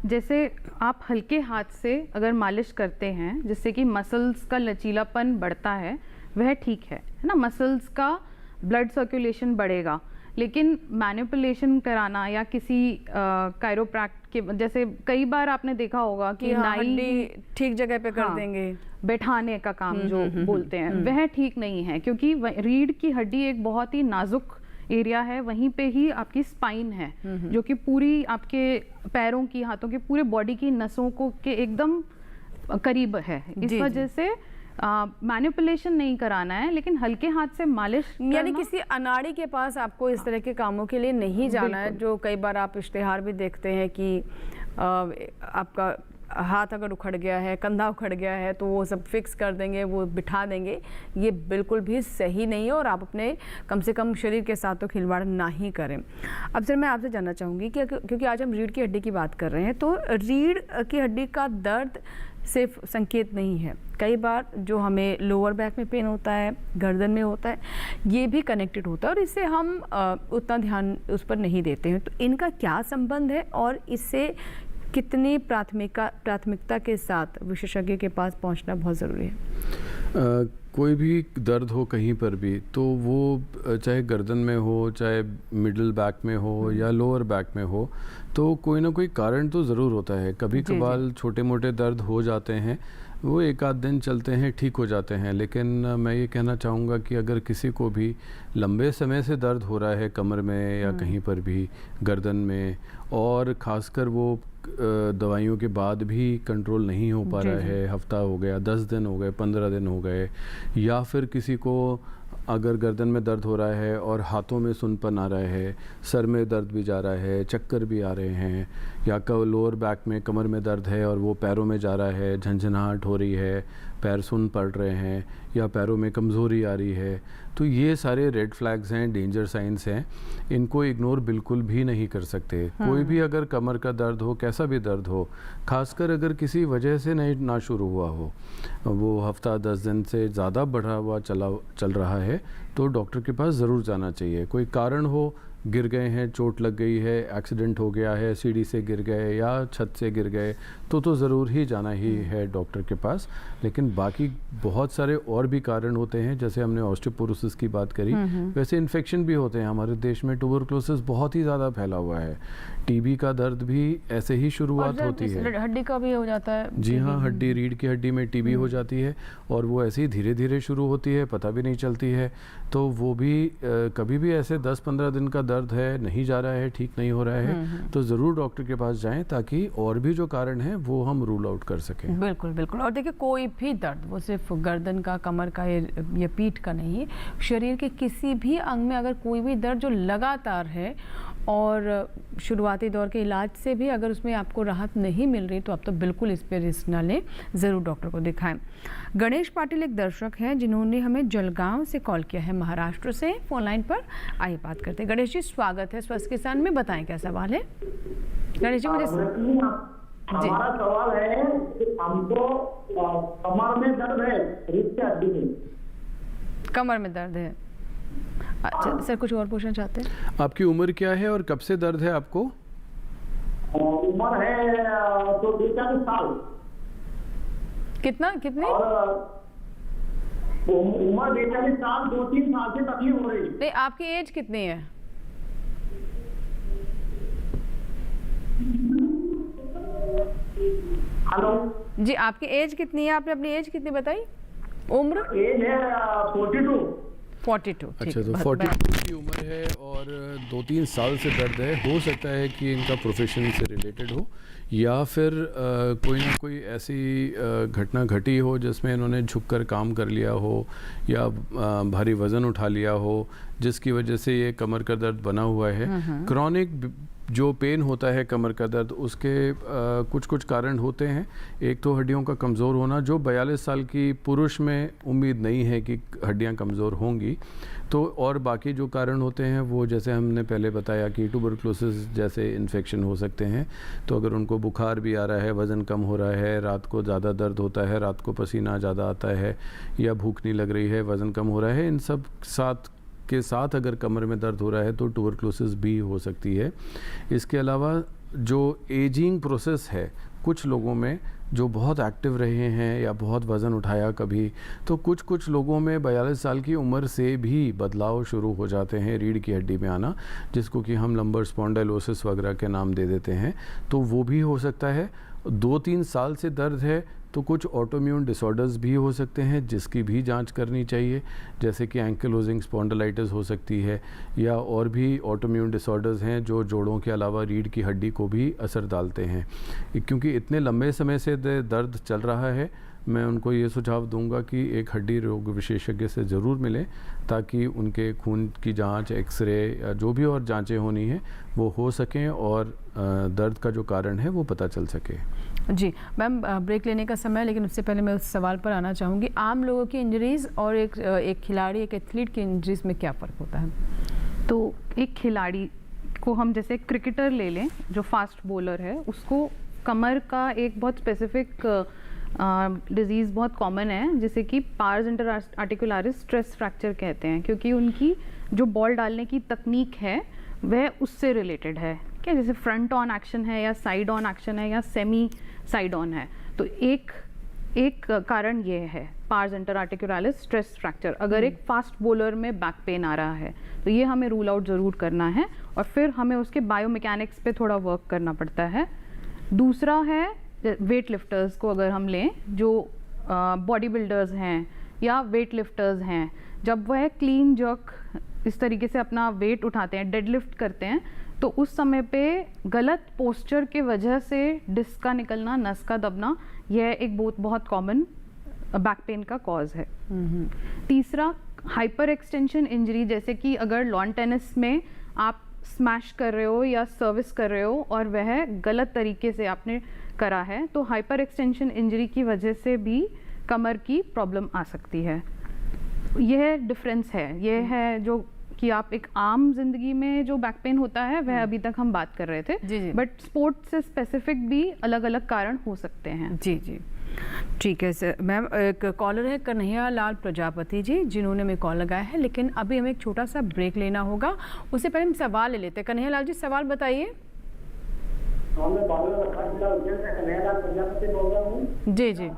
Speaker 6: जैसे आप हल्के हाथ से अगर मालिश करते हैं जिससे कि मसल्स का लचीलापन बढ़ता है, वह ठीक है ना, मसल्स का ब्लड सर्कुलेशन बढ़ेगा। लेकिन मैनिपुलेशन कराना या किसी कायरोप्रैक्ट के, जैसे कई बार आपने देखा होगा कि
Speaker 2: नाई ठीक जगह पे कर
Speaker 6: हाँ,
Speaker 2: देंगे,
Speaker 6: बैठाने का काम जो बोलते हैं, वह ठीक नहीं है, क्योंकि रीढ़ की हड्डी एक बहुत ही नाजुक एरिया है, वहीं पे ही आपकी स्पाइन है जो कि पूरी आपके पैरों की, हाथों की, पूरे बॉडी की नसों को के एकदम करीब है। इस वजह से मैनिपुलेशन नहीं कराना है, लेकिन हल्के हाथ से मालिश,
Speaker 2: यानी किसी अनाड़ी के पास आपको इस तरह के कामों के लिए नहीं जाना है। जो कई बार आप इश्तेहार भी देखते हैं कि आपका हाथ अगर उखड़ गया है, कंधा उखड़ गया है, तो वो सब फिक्स कर देंगे, वो बिठा देंगे। ये बिल्कुल भी सही नहीं है और आप अपने कम से कम शरीर के साथ तो खिलवाड़ ना ही करें। अब सर मैं आपसे जानना चाहूँगी कि क्योंकि आज हम रीढ़ की हड्डी की बात कर रहे हैं, तो रीढ़ की हड्डी का दर्द सिर्फ संकेत नहीं है, कई बार जो हमें लोअर बैक में पेन होता है, गर्दन में होता है, ये भी कनेक्टेड होता है और इससे हम उतना ध्यान उस पर नहीं देते हैं। तो इनका क्या संबंध है और इससे कितनी प्राथमिकता के साथ विशेषज्ञ के पास पहुंचना बहुत ज़रूरी है?
Speaker 5: कोई भी दर्द हो कहीं पर भी, तो वो चाहे गर्दन में हो, चाहे मिडिल बैक में हो या लोअर बैक में हो, तो कोई ना कोई कारण तो ज़रूर होता है। कभी कभार छोटे मोटे दर्द हो जाते हैं, वो एक आध दिन चलते हैं, ठीक हो जाते हैं। लेकिन मैं ये कहना चाहूँगा कि अगर किसी को भी लंबे समय से दर्द हो रहा है कमर में या कहीं पर भी गर्दन में, और ख़ासकर वो दवाइयों के बाद भी कंट्रोल नहीं हो पा रहा है, हफ्ता हो गया, 10 दिन हो गए, 15 दिन हो गए, या फिर किसी को अगर गर्दन में दर्द हो रहा है और हाथों में सुनपन आ रहा है, सर में दर्द भी जा रहा है, चक्कर भी आ रहे हैं, या लोअर बैक में कमर में दर्द है और वो पैरों में जा रहा है, झंझनाहट हो रही है, पैर सुन पड़ रहे हैं या पैरों में कमज़ोरी आ रही है, तो ये सारे रेड फ्लैग्स हैं, डेंजर साइंस हैं। इनको इग्नोर बिल्कुल भी नहीं कर सकते। कोई भी अगर कमर का दर्द हो, कैसा भी दर्द हो, खासकर अगर किसी वजह से नहीं ना शुरू हुआ हो, वो हफ्ता 10 दिन से ज़्यादा बढ़ा हुआ चल रहा है, तो डॉक्टर के पास ज़रूर जाना चाहिए। कोई कारण हो, गिर गए हैं, चोट लग गई है, एक्सीडेंट हो गया है, सीढ़ी से गिर गए या छत से गिर गए, तो ज़रूर ही जाना ही है डॉक्टर के पास। लेकिन बाकी बहुत सारे और भी कारण होते हैं, जैसे हमने ऑस्टियोपोरोसिस की बात करी, वैसे इन्फेक्शन भी होते हैं। हमारे देश में ट्यूबरक्लोसिस बहुत ही ज़्यादा फैला हुआ है। टीबी का दर्द भी ऐसे ही शुरुआत होती है,
Speaker 2: हड्डी का भी हो जाता है।
Speaker 5: जी हाँ, हड्डी, रीढ़ की हड्डी में टीबी हो जाती है और वो ऐसे ही धीरे धीरे शुरू होती है, पता भी नहीं चलती है। तो वो भी कभी भी ऐसे 10-15 दिन का दर्द है, नहीं जा रहा है, ठीक नहीं हो रहा है, तो ज़रूर डॉक्टर के पास जाएं, ताकि और भी जो कारण है वो हम रूल आउट कर सकें।
Speaker 2: बिल्कुल बिल्कुल। और देखिए, कोई भी दर्द, वो सिर्फ गर्दन का, कमर का या पीठ का नहीं है, शरीर के किसी भी अंग में अगर कोई भी दर्द जो लगातार है और शुरुआती दौर के इलाज से भी अगर उसमें आपको राहत नहीं मिल रही, तो आप तो बिल्कुल इस पर रिस्क ना लें, ज़रूर डॉक्टर को दिखाएं। गणेश पाटिल एक दर्शक हैं जिन्होंने हमें जलगांव से कॉल किया है, महाराष्ट्र से, फोन लाइन पर। आइए बात करते हैं। गणेश जी, स्वागत है स्वस्थ किसान में, बताएं क्या सवाल है। गणेश जी, मुझे
Speaker 7: हमारा सवाल है कि हमको कमर में दर्द है, रीढ़ की हड्डी में
Speaker 2: कमर में दर्द है। अच्छा सर, कुछ और पूछना चाहते हैं?
Speaker 5: आपकी उम्र क्या है और कब से दर्द है आपको?
Speaker 7: उम्र है तो 43 साल।
Speaker 2: कितनी?
Speaker 7: उम्र 43 साल, 2-3 साल से तकलीफ हो रही है।
Speaker 2: नहीं, आपकी एज कितनी है?
Speaker 7: हेलो
Speaker 2: जी, आपकी एज कितनी है? आपने अपनी एज कितनी बताई? उम्र?
Speaker 7: एज है 42।
Speaker 5: अच्छा, तो 42 की उम्र है और 2-3 साल से दर्द है। हो सकता है कि इनका प्रोफेशन से रिलेटेड हो, या फिर कोई ना कोई ऐसी घटना घटी हो जिसमें इन्होंने झुककर काम कर लिया हो या भारी वज़न उठा लिया हो, जिसकी वजह से ये कमर का दर्द बना हुआ है। क्रॉनिक जो पेन होता है कमर का दर्द, उसके कुछ कारण होते हैं। एक तो हड्डियों का कमज़ोर होना, जो 42 साल की पुरुष में उम्मीद नहीं है कि हड्डियां कमज़ोर होंगी। तो और बाकी जो कारण होते हैं वो, जैसे हमने पहले बताया कि ट्यूबरक्लोसिस जैसे इन्फेक्शन हो सकते हैं। तो अगर उनको बुखार भी आ रहा है, वज़न कम हो रहा है, रात को ज़्यादा दर्द होता है, रात को पसीना ज़्यादा आता है, या भूख नहीं लग रही है, वज़न कम हो रहा है, इन सब के साथ अगर कमर में दर्द हो रहा है तो ट्यूबरक्लोसिस भी हो सकती है। इसके अलावा जो एजिंग प्रोसेस है कुछ लोगों में जो बहुत एक्टिव रहे हैं या बहुत वज़न उठाया कभी, तो कुछ लोगों में 42 साल की उम्र से भी बदलाव शुरू हो जाते हैं रीढ़ की हड्डी में आना, जिसको कि हम लंबर स्पॉन्डाइलोसिस वगैरह के नाम दे देते हैं। तो वो भी हो सकता है। 2-3 साल से दर्द है तो कुछ ऑटोइम्यून डिसऑर्डर्स भी हो सकते हैं जिसकी भी जांच करनी चाहिए, जैसे कि एंकिलोजिंग स्पॉन्डिलाइटिस हो सकती है, या और भी ऑटोइम्यून डिसऑर्डर्स हैं जो जोड़ों के अलावा रीढ़ की हड्डी को भी असर डालते हैं। क्योंकि इतने लंबे समय से दर्द चल रहा है, मैं उनको ये सुझाव दूंगा कि एक हड्डी रोग विशेषज्ञ से ज़रूर मिलें ताकि उनके खून की जांच, एक्सरे या जो भी और जांचें होनी है वो हो सकें और दर्द का जो कारण है वो पता चल सके।
Speaker 2: जी मैम, ब्रेक लेने का समय है, लेकिन उससे पहले मैं उस सवाल पर आना चाहूँगी। आम लोगों की इंजरीज़ और एक खिलाड़ी, एक एथलीट की इंजरीज़ में क्या फ़र्क होता है?
Speaker 6: तो एक खिलाड़ी को हम जैसे क्रिकेटर ले लें जो फास्ट बॉलर है, उसको कमर का एक बहुत स्पेसिफिक डिजीज़ बहुत कॉमन है जिसे कि पार्स इंटर आर्टिकुलारिस स्ट्रेस फ्रैक्चर कहते हैं, क्योंकि उनकी जो बॉल डालने की तकनीक है वह उससे रिलेटेड है। क्या जैसे फ्रंट ऑन एक्शन है या साइड ऑन एक्शन है या सेमी साइड ऑन है, तो एक कारण ये है पार्स इंटर आर्टिकुलारिस स्ट्रेस फ्रैक्चर। अगर एक फास्ट बॉलर में बैक पेन आ रहा है तो ये हमें रूल आउट ज़रूर करना है और फिर हमें उसके बायोमैकेनिक्स पे थोड़ा वर्क करना पड़ता है। दूसरा है वेट लिफ्टर्स को अगर हम लें, जो बॉडी बिल्डर्स हैं या वेट लिफ्टर्स हैं, जब वह क्लीन जर्क इस तरीके से अपना वेट उठाते हैं, डेडलिफ्ट करते हैं, तो उस समय पे गलत पोस्चर के वजह से डिस्क का निकलना, नस का दबना, यह एक बहुत कॉमन बैक पेन का कॉज है। तीसरा हाइपर एक्सटेंशन इंजरी, जैसे कि अगर लॉन टेनिस में आप स्मैश कर रहे हो या सर्विस कर रहे हो और वह गलत तरीके से आपने करा है, तो हाइपर एक्सटेंशन इंजरी की वजह से भी कमर की प्रॉब्लम आ सकती है। यह डिफरेंस है, यह है जो कि आप एक आम जिंदगी में जो बैक पेन होता है वह अभी तक हम बात कर रहे थे, बट स्पोर्ट्स से स्पेसिफिक भी अलग अलग कारण हो सकते हैं।
Speaker 2: जी ठीक है सर। मैम, एक कॉलर है कन्हैया लाल प्रजापति जी, जिन्होंने हमें कॉल लगाया है, लेकिन अभी हमें एक छोटा सा ब्रेक लेना होगा। उससे पहले हम सवाल ले लेते हैं। कन्हैया लाल जी, सवाल बताइए। जी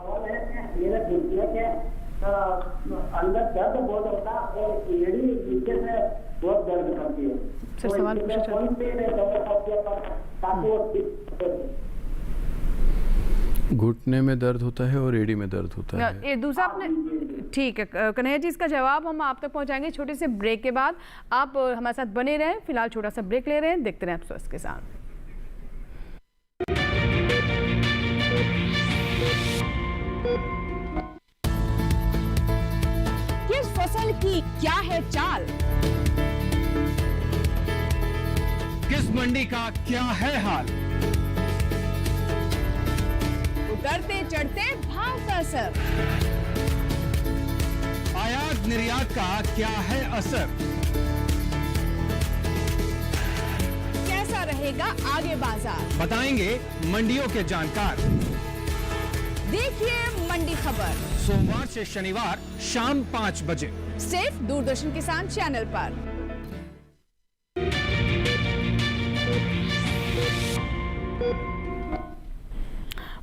Speaker 7: अंदर दर्द बहुत होता है और एड़ी नीचे से बहुत दर्द करती है।
Speaker 2: सर सवाल
Speaker 5: घुटने में दर्द होता है और एड़ी में दर्द होता है।
Speaker 2: ये दूसरा आपने, ठीक है कन्हैया जी, इसका जवाब हम आप तक पहुंचाएंगे छोटे से ब्रेक के बाद। आप हमारे साथ बने रहें, फिलहाल छोटा सा ब्रेक ले रहे हैं, देखते रहें आप स्वस्थ के साथ।
Speaker 10: किस फसल की क्या है चाल,
Speaker 11: किस मंडी का क्या है हाल,
Speaker 10: उतरते चढ़ते भाव का असर,
Speaker 11: आयात निर्यात का क्या है असर,
Speaker 10: कैसा रहेगा आगे बाजार,
Speaker 11: बताएंगे मंडियों के जानकार।
Speaker 10: देखिए मंडी खबर
Speaker 11: सोमवार से शनिवार शाम 5 बजे
Speaker 10: सिर्फ दूरदर्शन किसान चैनल पर।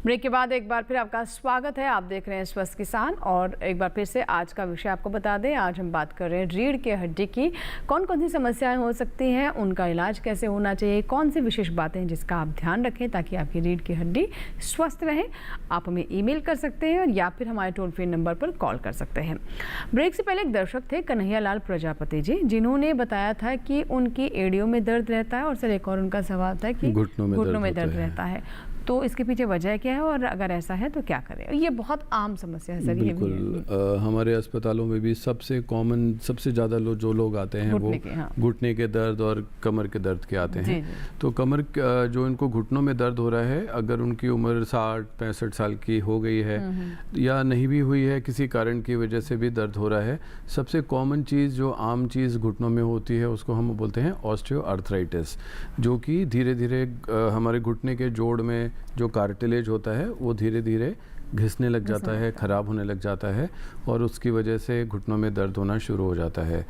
Speaker 2: ब्रेक के बाद एक बार फिर आपका स्वागत है। आप देख रहे हैं स्वस्थ किसान, और एक बार फिर से आज का विषय आपको बता दें। आज हम बात कर रहे हैं रीढ़ के हड्डी की कौन कौन सी समस्याएं हो सकती हैं, उनका इलाज कैसे होना चाहिए, कौन सी विशेष बातें हैं जिसका आप ध्यान रखें ताकि आपकी रीढ़ की हड्डी स्वस्थ रहे। आप हमें ईमेल कर सकते हैं या फिर हमारे टोल फ्री नंबर पर कॉल कर सकते हैं। ब्रेक से पहले एक दर्शक थे कन्हैया लाल प्रजापति जी, जिन्होंने बताया था कि उनकी एड़ियों में दर्द रहता है, और सर एक और उनका सवाल था कि घुटनों में दर्द रहता है। तो इसके पीछे वजह क्या है और अगर ऐसा है तो क्या करें? ये बहुत आम समस्या है सर। ये
Speaker 5: बिल्कुल, हमारे अस्पतालों में भी सबसे कॉमन, सबसे ज़्यादा जो लोग आते हैं वो घुटने के दर्द और कमर के दर्द के आते हैं। तो कमर जो इनको घुटनों में दर्द हो रहा है, अगर उनकी उम्र 60-65 साल की हो गई है या नहीं भी हुई है, किसी कारण की वजह से भी दर्द हो रहा है, सबसे कॉमन चीज़ जो आम चीज़ घुटनों में होती है उसको हम बोलते हैं ऑस्टियोआर्थराइटिस, जो कि धीरे धीरे हमारे घुटने के जोड़ में जो कार्टिलेज होता है वो धीरे धीरे घिसने लग जाता है, ख़राब होने लग जाता है, और उसकी वजह से घुटनों में दर्द होना शुरू हो जाता है।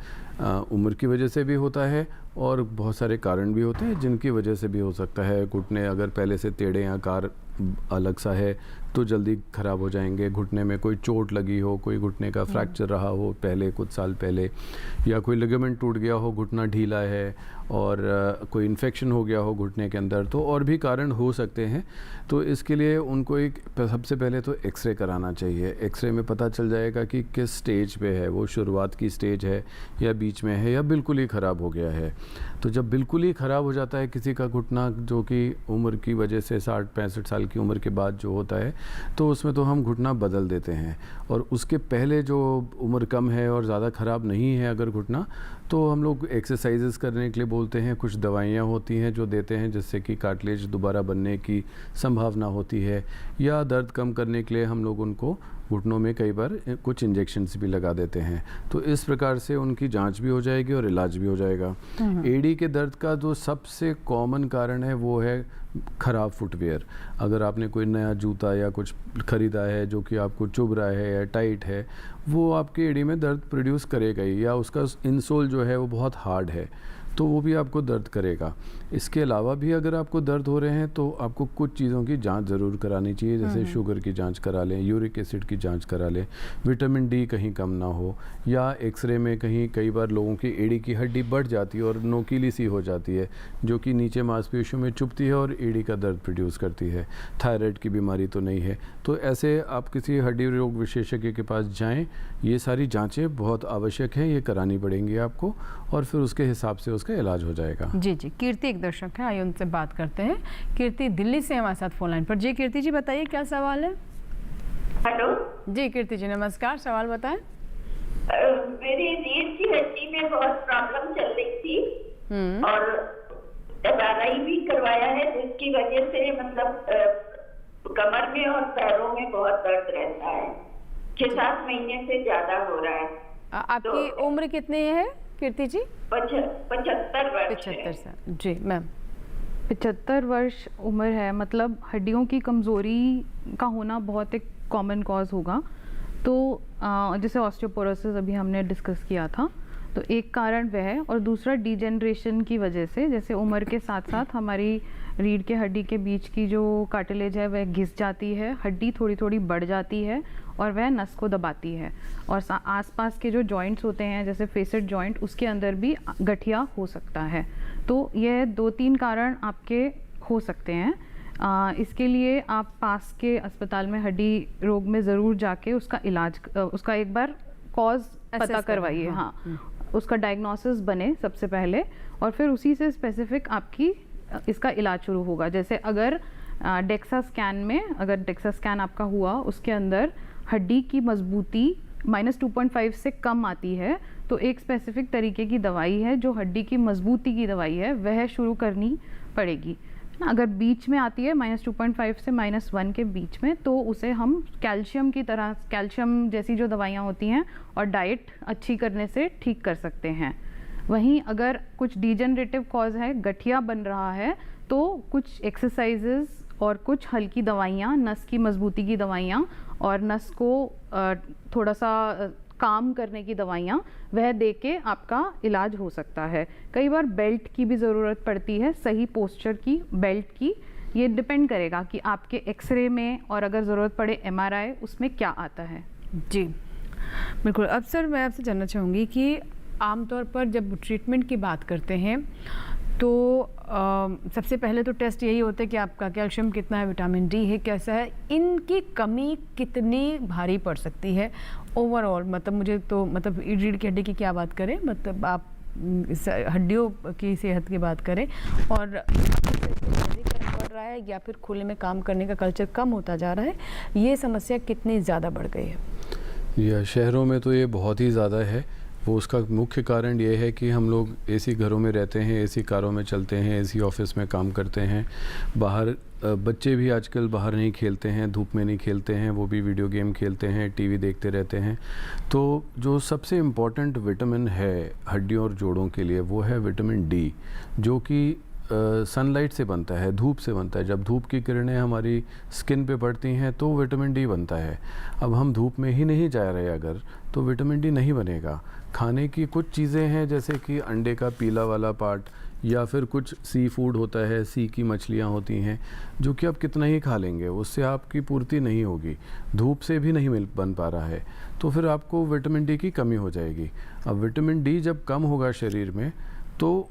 Speaker 5: उम्र की वजह से भी होता है और बहुत सारे कारण भी होते हैं जिनकी वजह से भी हो सकता है। घुटने अगर पहले से टेढ़े या अलग सा है तो जल्दी ख़राब हो जाएंगे। घुटने में कोई चोट लगी हो, कोई घुटने का फ्रैक्चर रहा हो पहले कुछ साल पहले, या कोई लिगामेंट टूट गया हो, घुटना ढीला है और कोई इन्फेक्शन हो गया हो घुटने के अंदर, तो और भी कारण हो सकते हैं। तो इसके लिए उनको एक सबसे पहले तो एक्सरे कराना चाहिए। एक्सरे में पता चल जाएगा कि किस स्टेज पे है, वो शुरुआत की स्टेज है या बीच में है या बिल्कुल ही ख़राब हो गया है। तो जब बिल्कुल ही ख़राब हो जाता है किसी का घुटना, जो कि उम्र की वजह से 60-65 साल की उम्र के बाद जो होता है, तो उसमें तो हम घुटना बदल देते हैं। और उसके पहले जो उम्र कम है और ज़्यादा ख़राब नहीं है अगर घुटना, तो हम लोग एक्सरसाइजेस करने के लिए बोलते हैं। कुछ दवाइयाँ होती हैं जो देते हैं जिससे कि कार्टिलेज दोबारा बनने की संभावना होती है, या दर्द कम करने के लिए हम लोग उनको घुटनों में कई बार कुछ इंजेक्शंस भी लगा देते हैं। तो इस प्रकार से उनकी जांच भी हो जाएगी और इलाज भी हो जाएगा। एड़ी के दर्द का जो सबसे कॉमन कारण है वो है ख़राब फुटवेयर। अगर आपने कोई नया जूता या कुछ ख़रीदा है जो कि आपको चुभ रहा है या टाइट है, वो आपके एड़ी में दर्द प्रोड्यूस करेगा ही, या उसका इंसोल जो है वो बहुत हार्ड है तो वो भी आपको दर्द करेगा। इसके अलावा भी अगर आपको दर्द हो रहे हैं तो आपको कुछ चीज़ों की जांच ज़रूर करानी चाहिए, जैसे शुगर की जांच करा लें, यूरिक एसिड की जांच करा लें, विटामिन डी कहीं कम ना हो, या एक्सरे में कहीं कई बार लोगों की एड़ी की हड्डी बढ़ जाती है और नोकीली सी हो जाती है जो कि नीचे मांसपेशियों में चुभती है और एड़ी का दर्द प्रोड्यूस करती है। थायराइड की बीमारी तो नहीं है। तो ऐसे आप किसी हड्डी रोग विशेषज्ञ के पास जाएँ। ये सारी जाँचें बहुत आवश्यक हैं, ये करानी पड़ेंगी आपको, और फिर उसके हिसाब से उसका इलाज हो जाएगा।
Speaker 2: जी जी, कीर्ति एक दर्शक है, आइए उनसे बात करते हैं। कीर्ति दिल्ली से हमारे साथ फोन लाइन पर। जी कीर्ति जी बताइए क्या सवाल है।
Speaker 12: हेलो
Speaker 2: जी कीर्ति जी नमस्कार, सवाल बताएं।
Speaker 12: मेरी रीढ़ की हड्डी में बहुत प्रॉब्लम चल रही थी और MRI भी करवाया है, जिसकी वजह से मतलब कमर में और पैरों में बहुत दर्द रहता है। 6-7 महीने से ज्यादा हो रहा है।
Speaker 2: आपकी उम्र कितनी है कीर्ति जी?
Speaker 12: 75 वर्ष।
Speaker 2: 75 साल। जी मैम।
Speaker 6: 75 वर्ष उम्र है, मतलब हड्डियों की कमज़ोरी का होना बहुत एक कॉमन कॉज होगा। तो जैसे ऑस्टियोपोरोसिस अभी हमने डिस्कस किया था, तो एक कारण वह है, और दूसरा डिजेनरेशन की वजह से, जैसे उम्र के साथ साथ हमारी रीढ़ के हड्डी के बीच की जो कार्टिलेज है वह घिस जाती है, हड्डी थोड़ी थोड़ी बढ़ जाती है और वह नस को दबाती है, और आसपास के जो जॉइंट्स होते हैं जैसे फेसेट जॉइंट, उसके अंदर भी गठिया हो सकता है। तो यह 2-3 कारण आपके हो सकते हैं। इसके लिए आप पास के अस्पताल में हड्डी रोग में ज़रूर जाके उसका इलाज, उसका एक बार कॉज पता करवाइए। हाँ, उसका डायग्नोसिस बने सबसे पहले, और फिर उसी से स्पेसिफिक आपकी इसका इलाज शुरू होगा। जैसे अगर डेक्सा स्कैन में, अगर डेक्सा स्कैन आपका हुआ, उसके अंदर हड्डी की मजबूती -2.5 से कम आती है, तो एक स्पेसिफिक तरीके की दवाई है जो हड्डी की मजबूती की दवाई है, वह शुरू करनी पड़ेगी। अगर बीच में आती है -2.5 से -1 के बीच में, तो उसे हम कैल्शियम की तरह, कैल्शियम जैसी जो दवाइयाँ होती हैं और डाइट अच्छी करने से ठीक कर सकते हैं। वहीं अगर कुछ डिजेनरेटिव कॉज है, गठिया बन रहा है, तो कुछ एक्सरसाइजेस और कुछ हल्की दवाइयाँ, नस की मजबूती की दवाइयाँ और नस को थोड़ा सा काम करने की दवाइयाँ, वह दे के आपका इलाज हो सकता है। कई बार बेल्ट की भी ज़रूरत पड़ती है, सही पोस्चर की, बेल्ट की। ये डिपेंड करेगा कि आपके एक्सरे में, और अगर ज़रूरत पड़े MRI, उसमें क्या आता है।
Speaker 2: जी बिल्कुल। अब सर मैं आपसे जानना चाहूँगी कि आमतौर पर जब ट्रीटमेंट की बात करते हैं तो सबसे पहले तो टेस्ट यही होता है कि आपका कैल्शियम कितना है, विटामिन डी है कैसा है, इनकी कमी कितनी भारी पड़ सकती है ओवरऑल। मतलब मुझे तो, मतलब रीढ़ की हड्डी की क्या बात करें, मतलब आप हड्डियों की सेहत की बात करें, और बढ़ रहा है या फिर खुले में काम करने का कल्चर कम होता जा रहा है, ये समस्या कितनी ज़्यादा बढ़ गई है?
Speaker 5: या शहरों में तो ये बहुत ही ज़्यादा है। वो उसका मुख्य कारण ये है कि हम लोग एसी घरों में रहते हैं, एसी कारों में चलते हैं, एसी ऑफिस में काम करते हैं। बाहर बच्चे भी आजकल बाहर नहीं खेलते हैं, धूप में नहीं खेलते हैं, वो भी वीडियो गेम खेलते हैं, टीवी देखते रहते हैं। तो जो सबसे इम्पॉर्टेंट विटामिन है हड्डियों और जोड़ों के लिए वो है विटामिन डी, जो कि सनलाइट से बनता है, धूप से बनता है। जब धूप की किरणें हमारी स्किन पे पड़ती हैं तो विटामिन डी बनता है। अब हम धूप में ही नहीं जा रहे अगर, तो विटामिन डी नहीं बनेगा। खाने की कुछ चीज़ें हैं जैसे कि अंडे का पीला वाला पार्ट या फिर कुछ सी फूड होता है, सी की मछलियाँ होती हैं जो कि आप कितना ही खा लेंगे उससे आपकी पूर्ति नहीं होगी, धूप से भी नहीं बन पा रहा है, तो फिर आपको विटामिन डी की कमी हो जाएगी। अब विटामिन डी जब कम होगा शरीर में तो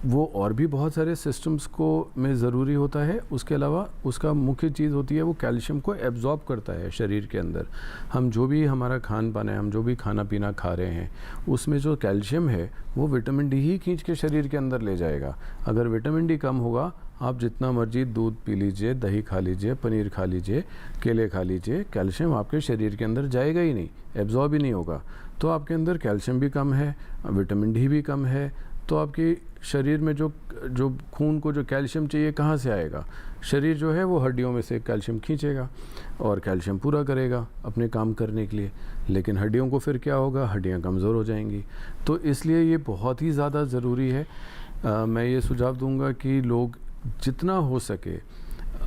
Speaker 5: वो और भी बहुत सारे सिस्टम्स को में ज़रूरी होता है। उसके अलावा उसका मुख्य चीज़ होती है वो कैल्शियम को एब्जॉर्ब करता है शरीर के अंदर। हम जो भी हमारा खान पान है, हम जो भी खाना पीना खा रहे हैं, उसमें जो कैल्शियम है वो विटामिन डी ही खींच के शरीर के अंदर ले जाएगा। अगर विटामिन डी कम होगा, आप जितना मर्जी दूध पी लीजिए, दही खा लीजिए, पनीर खा लीजिए, केले खा लीजिए, कैल्शियम आपके शरीर के अंदर जाएगा ही नहीं, एब्जॉर्ब ही नहीं होगा। तो आपके अंदर कैल्शियम भी कम है, विटामिन डी भी कम है, तो आपके शरीर में जो खून को जो कैल्शियम चाहिए कहाँ से आएगा? शरीर जो है वो हड्डियों में से कैल्शियम खींचेगा और कैल्शियम पूरा करेगा अपने काम करने के लिए, लेकिन हड्डियों को फिर क्या होगा? हड्डियाँ कमज़ोर हो जाएंगी। तो इसलिए ये बहुत ही ज़्यादा ज़रूरी है। मैं ये सुझाव दूंगा कि लोग जितना हो सके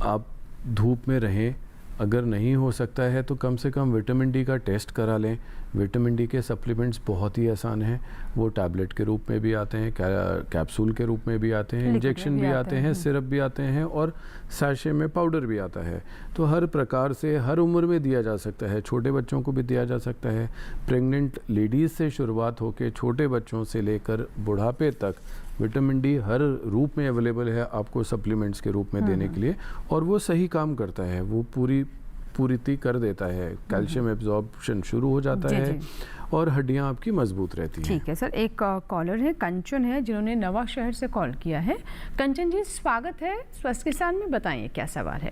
Speaker 5: आप धूप में रहें। अगर नहीं हो सकता है तो कम से कम विटामिन डी का टेस्ट करा लें। विटामिन डी के सप्लीमेंट्स बहुत ही आसान हैं, वो टैबलेट के रूप में भी आते हैं, कैप्सूल के रूप में भी आते हैं, इंजेक्शन भी आते हैं, सिरप भी आते हैं और सैशे में पाउडर भी आता है। तो हर प्रकार से हर उम्र में दिया जा सकता है, छोटे बच्चों को भी दिया जा सकता है। प्रेग्नेंट लेडीज़ से शुरुआत होकर छोटे बच्चों से लेकर बुढ़ापे तक विटामिन डी हर रूप में अवेलेबल है आपको सप्लीमेंट्स के रूप में देने के लिए, और वो सही काम करता है, वो पूर्ति कर देता है, कैल्शियम एब्जॉर्प्शन शुरू हो जाता है और हड्डियां आपकी मजबूत रहती हैं।
Speaker 2: ठीक है सर, एक कॉलर है कंचन है जिन्होंने नवा शहर से कॉल किया है। कंचन जी स्वागत है स्वस्थ किसान में, बताइए क्या सवाल है?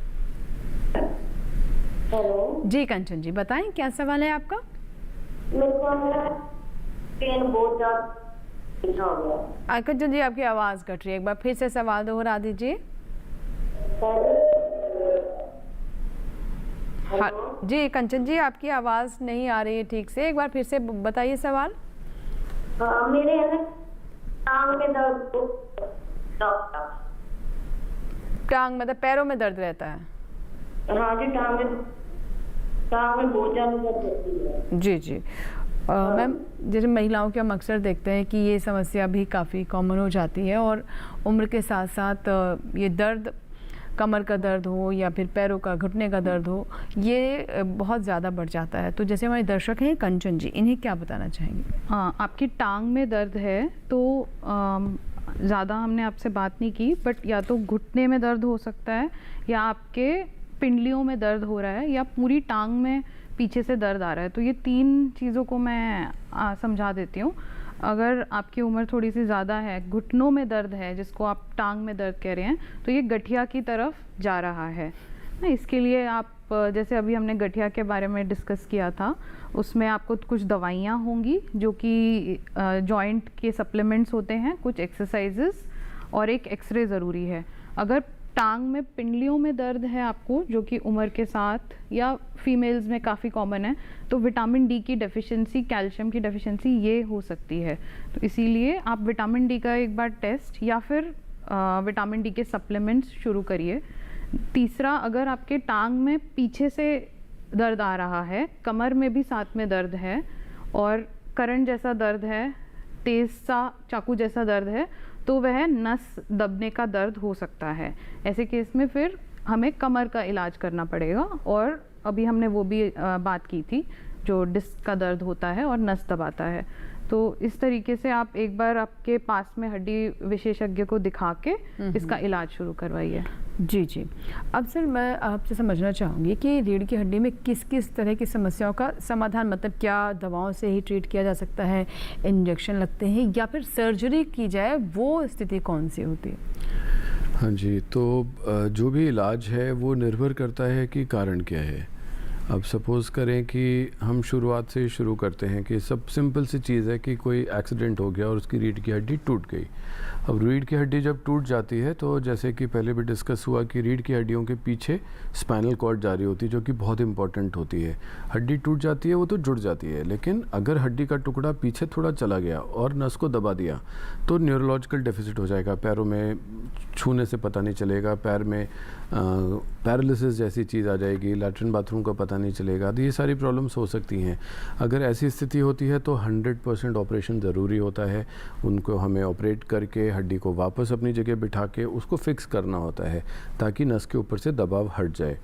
Speaker 12: हेलो
Speaker 2: जी कंचन जी बताएं क्या सवाल है आपका?
Speaker 12: मेरे को पेन बहुत ज्यादा हो गया।
Speaker 2: कंचन जी आपकी आवाज़ कट रही है, एक बार फिर से सवाल दोहरा दीजिए। हाँ जी कंचन जी आपकी आवाज़ नहीं आ रही है ठीक से, एक बार फिर से बताइए सवाल।
Speaker 12: मेरे टांग में दर्द,
Speaker 2: टांग मतलब पैरों में दर्द रहता है?
Speaker 12: हाँ जी, टांग में बहुत ज़्यादा दर्द रहती है।
Speaker 2: जी जी मैम, जैसे महिलाओं के हम अक्सर देखते हैं कि ये समस्या भी काफ़ी कॉमन हो जाती है और उम्र के साथ साथ ये दर्द, कमर का दर्द हो या फिर पैरों का, घुटने का दर्द हो, ये बहुत ज़्यादा बढ़ जाता है। तो जैसे हमारे दर्शक हैं कंचन जी, इन्हें क्या बताना चाहेंगे?
Speaker 6: हाँ, आपकी टांग में दर्द है तो ज़्यादा हमने आपसे बात नहीं की, बट या तो घुटने में दर्द हो सकता है या आपके पिंडलियों में दर्द हो रहा है या पूरी टांग में पीछे से दर्द आ रहा है। तो ये 3 चीज़ों को मैं समझा देती हूँ। अगर आपकी उम्र थोड़ी सी ज़्यादा है, घुटनों में दर्द है जिसको आप टांग में दर्द कह रहे हैं, तो ये गठिया की तरफ जा रहा है ना। इसके लिए आप जैसे अभी हमने गठिया के बारे में डिस्कस किया था, उसमें आपको कुछ दवाइयाँ होंगी जो कि जॉइंट के सप्लीमेंट्स होते हैं, कुछ एक्सरसाइजेस और एक एक्सरे ज़रूरी है। अगर टांग में पिंडलियों में दर्द है आपको, जो कि उम्र के साथ या फीमेल्स में काफ़ी कॉमन है, तो विटामिन डी की डेफिशिएंसी, कैल्शियम की डेफिशिएंसी ये हो सकती है। तो इसीलिए आप विटामिन डी का एक बार टेस्ट या फिर विटामिन डी के सप्लीमेंट्स शुरू करिए। तीसरा, अगर आपके टांग में पीछे से दर्द आ रहा है, कमर में भी साथ में दर्द है और करंट जैसा दर्द है, तेज सा चाकू जैसा दर्द है, तो वह नस दबने का दर्द हो सकता है। ऐसे केस में फिर हमें कमर का इलाज करना पड़ेगा, और अभी हमने वो भी बात की थी जो डिस्क का दर्द होता है और नस दबाता है। तो इस तरीके से आप एक बार आपके पास में हड्डी विशेषज्ञ को दिखा के इसका इलाज शुरू करवाइए।
Speaker 2: जी जी। अब सर मैं आपसे समझना चाहूँगी कि रीढ़ की हड्डी में किस किस तरह की समस्याओं का समाधान, मतलब क्या दवाओं से ही ट्रीट किया जा सकता है, इंजेक्शन लगते हैं या फिर सर्जरी की जाए, वो स्थिति कौन सी होती है?
Speaker 5: हाँ जी, तो जो भी इलाज है वो निर्भर करता है कि कारण क्या है। अब सपोज़ करें कि हम शुरुआत से शुरू करते हैं कि सब सिंपल सी चीज़ है कि कोई एक्सीडेंट हो गया और उसकी रीढ़ की हड्डी टूट गई। अब रीढ़ की हड्डी जब टूट जाती है तो जैसे कि पहले भी डिस्कस हुआ कि रीढ़ की हड्डियों के पीछे स्पाइनल कॉर्ड जारी होती है, जो कि बहुत इंपॉर्टेंट होती है। हड्डी टूट जाती है वो तो जुड़ जाती है, लेकिन अगर हड्डी का टुकड़ा पीछे थोड़ा चला गया और नस को दबा दिया तो न्यूरोलॉजिकल डेफिसिट हो जाएगा, पैरों में छूने से पता नहीं चलेगा, पैर में पैरालिसिस जैसी चीज़ आ जाएगी, लैट्रिन बाथरूम का पता नहीं चलेगा। तो ये सारी प्रॉब्लम्स हो सकती हैं। अगर ऐसी स्थिति होती है तो 100% ऑपरेशन ज़रूरी होता है। उनको हमें ऑपरेट करके हड्डी को वापस अपनी जगह बिठा के उसको फिक्स करना होता है ताकि नस के ऊपर से दबाव हट जाए।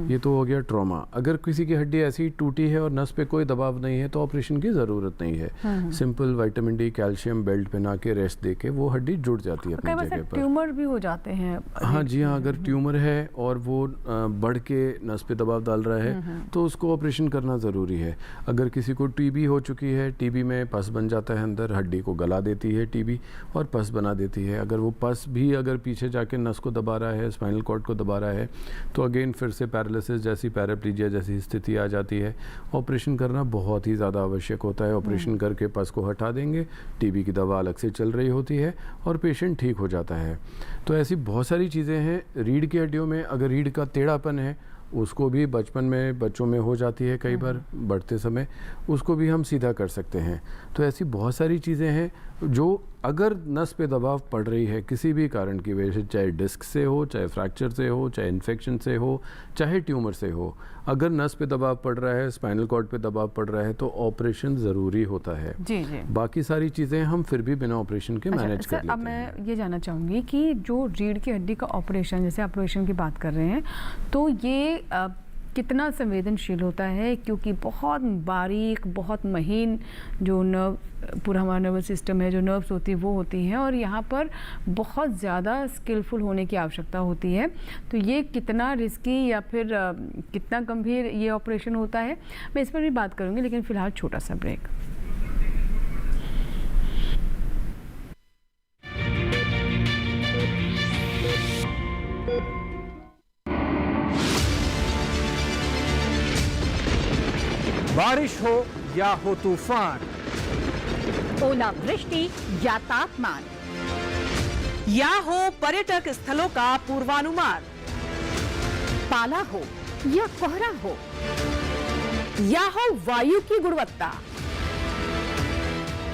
Speaker 5: ये तो हो गया ट्रॉमा। अगर किसी की हड्डी ऐसी टूटी है और नस पे कोई दबाव नहीं है तो ऑपरेशन की ज़रूरत नहीं है। Simple vitamin D calcium belt पहना के रेस्ट दे के वो हड्डी जुड़ जाती है अपनी जगह पर।
Speaker 2: ट्यूमर भी हो जाते हैं।
Speaker 5: हाँ जी हाँ, अगर ट्यूमर है और वो बढ़ के नस पे दबाव डाल रहा है तो उसको ऑपरेशन करना ज़रूरी है। अगर किसी को टीबी हो चुकी है, टीबी में पस बन जाता है अंदर, हड्डी को गला देती है टीबी और पस बना देती है। अगर वो पस भी अगर पीछे जाके नस को दबा रहा है, स्पाइनल कॉर्ड को दबा रहा है, तो अगेन फिर से पैरालिसिस जैसी, पैराप्लीजिया जैसी स्थिति आ जाती है। ऑपरेशन करना बहुत ही ज़्यादा आवश्यक होता है। ऑपरेशन करके पस को हटा देंगे, टीबी की दवा अलग से चल रही होती है और पेशेंट ठीक हो जाता है। तो ऐसी बहुत सारी चीज़ें हैं। रीढ़ की हड्डियों में अगर रीढ़ का टेढ़ापन है, उसको भी बचपन में बच्चों में हो जाती है कई बार बढ़ते समय, उसको भी हम सीधा कर सकते हैं। तो ऐसी बहुत सारी चीज़ें हैं जो अगर नस पे दबाव पड़ रही है किसी भी कारण की वजह से, चाहे डिस्क से हो, चाहे फ्रैक्चर से हो, चाहे इन्फेक्शन से हो, चाहे ट्यूमर से हो, अगर नस पे दबाव पड़ रहा है, स्पाइनल कॉर्ड पे दबाव पड़ रहा है तो ऑपरेशन ज़रूरी होता है।
Speaker 2: जी जी।
Speaker 5: बाकी सारी चीज़ें हम फिर भी बिना ऑपरेशन के मैनेज कर लेते हैं।
Speaker 2: अब मैं ये जानना चाहूँगी कि जो रीढ़ की हड्डी का ऑपरेशन, जैसे ऑपरेशन की बात कर रहे हैं, तो ये कितना संवेदनशील होता है, क्योंकि बहुत बारीक, बहुत महीन जो नर्व, पूरा हमारा नर्वस सिस्टम है, जो नर्व्स होती है वो होती हैं और यहाँ पर बहुत ज़्यादा स्किलफुल होने की आवश्यकता होती है। तो ये कितना रिस्की या फिर कितना गंभीर ये ऑपरेशन होता है, मैं इस पर भी बात करूँगी, लेकिन फ़िलहाल छोटा सा ब्रेक।
Speaker 11: बारिश हो या हो तूफान,
Speaker 10: ओलावृष्टि या तापमान,
Speaker 3: या हो पर्यटक स्थलों का पूर्वानुमान,
Speaker 10: पाला हो या कोहरा हो, या हो वायु की गुणवत्ता,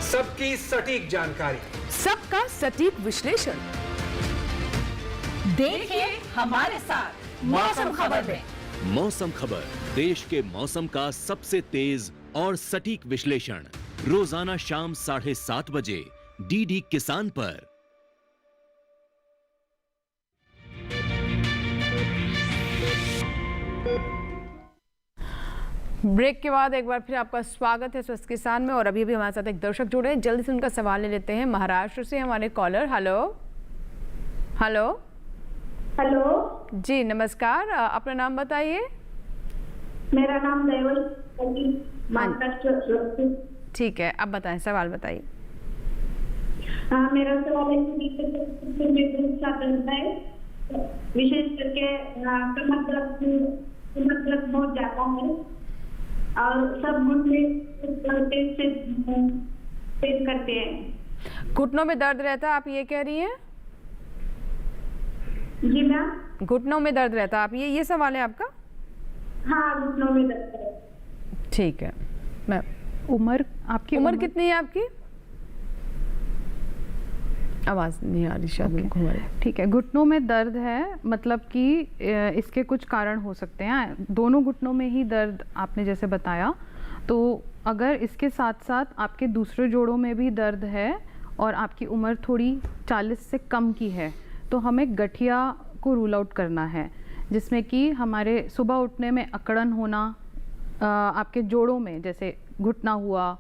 Speaker 11: सबकी सटीक जानकारी,
Speaker 10: सबका सटीक विश्लेषण। देखिए हमारे साथ मौसम खबर में।
Speaker 1: मौसम खबर, देश के मौसम का सबसे तेज और सटीक विश्लेषण, रोजाना शाम 7:30 बजे डीडी किसान पर।
Speaker 2: ब्रेक के बाद एक बार फिर आपका स्वागत है स्वस्थ किसान में। और अभी भी हमारे साथ एक दर्शक जुड़े हैं, जल्दी से उनका सवाल ले लेते हैं। महाराष्ट्र से हमारे कॉलर। हेलो हेलो
Speaker 12: हेलो
Speaker 2: जी, नमस्कार, अपना नाम बताइए।
Speaker 12: मेरा नाम देवल।
Speaker 2: ठीक है, अब बताएं, सवाल बताइए।
Speaker 12: मेरा सवाल है, विशेष करके कमर दर्द बहुत ज्यादा है और सब घुटने तेज करते हैं।
Speaker 2: घुटनों में दर्द रहता है, आप ये कह रही हैं?
Speaker 12: जी मैम।
Speaker 2: घुटनों में दर्द रहता है, आप ये सवाल है आपका?
Speaker 12: हाँ, घुटनों में दर्द है।
Speaker 2: ठीक है मैम।
Speaker 6: उम्र आपकी
Speaker 2: उम्र कितनी है आपकी? आवाज़ नहीं आ रही शायद।
Speaker 6: ठीक है, घुटनों में दर्द है मतलब कि इसके कुछ कारण हो सकते हैं। दोनों घुटनों में ही दर्द आपने जैसे बताया, तो अगर इसके साथ साथ आपके दूसरे जोड़ों में भी दर्द है और आपकी उम्र थोड़ी 40 से कम की है, तो हमें गठिया को रूल आउट करना है, जिसमें कि हमारे सुबह उठने में अकड़न होना, आपके जोड़ों में जैसे घुटना हुआ,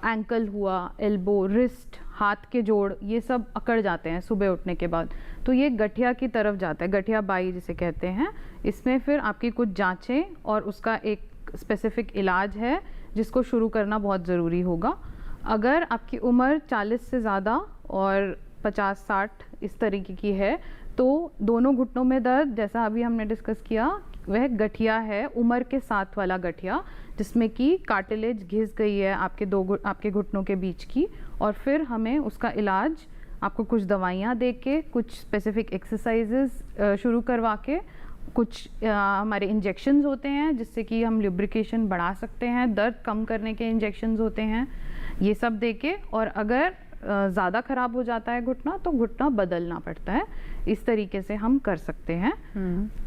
Speaker 6: एंकल हुआ, एल्बो, रिस्ट, हाथ के जोड़, ये सब अकड़ जाते हैं सुबह उठने के बाद, तो ये गठिया की तरफ जाता है, गठिया बाई जिसे कहते हैं। इसमें फिर आपकी कुछ जांचें और उसका एक स्पेसिफिक इलाज है जिसको शुरू करना बहुत ज़रूरी होगा। अगर आपकी उम्र 40 से ज़्यादा और 50-60 इस तरीके की है, तो दोनों घुटनों में दर्द, जैसा अभी हमने डिस्कस किया, वह गठिया है, उम्र के साथ वाला गठिया, जिसमें कि कार्टिलेज घिस गई है आपके घुटनों के बीच की, और फिर हमें उसका इलाज आपको कुछ दवाइयाँ दे के, कुछ स्पेसिफिक एक्सरसाइजेस शुरू करवा के, कुछ हमारे इंजेक्शंस होते हैं जिससे कि हम लुब्रिकेशन बढ़ा सकते हैं, दर्द कम करने के इंजेक्शंस होते हैं, ये सब दे के, और अगर ज़्यादा ख़राब हो जाता है घुटना तो घुटना बदलना पड़ता है। इस तरीके से हम कर सकते हैं।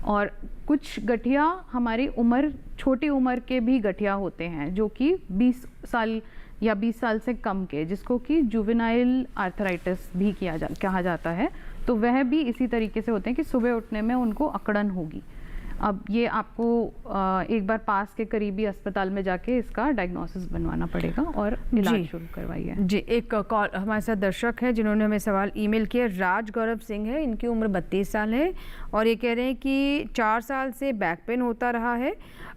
Speaker 6: और कुछ गठिया हमारी छोटी उम्र के भी गठिया होते हैं जो कि 20 साल या 20 साल से कम के, जिसको कि जुवेनाइल आर्थराइटिस भी कहा जाता है। तो वह भी इसी तरीके से होते हैं कि सुबह उठने में उनको अकड़न होगी। अब ये आपको एक बार पास के करीबी अस्पताल में जाके इसका डायग्नोसिस बनवाना पड़ेगा और इलाज शुरू करवाइए।
Speaker 2: जी, एक कॉल हमारे साथ दर्शक है जिन्होंने हमें सवाल ईमेल किया। राज गौरव सिंह है, इनकी उम्र 32 साल है और ये कह रहे हैं कि 4 साल से बैक पेन होता रहा है।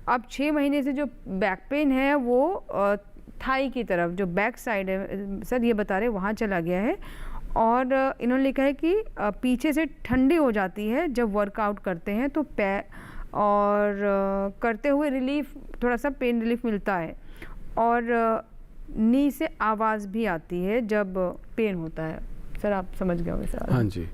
Speaker 2: अब 6 महीने से जो बैक पेन है वो थाई की तरफ, जो बैक साइड है सर ये बता रहे वहाँ चला गया है। और इन्होंने लिखा है कि पीछे से ठंडी हो जाती है जब वर्कआउट करते हैं तो पैर और करते हुए रिलीफ, थोड़ा सा पेन रिलीफ मिलता है और नी से आवाज़ भी आती है जब पेन होता है। सर आप समझ गए होंगे सर।
Speaker 5: हाँ जी,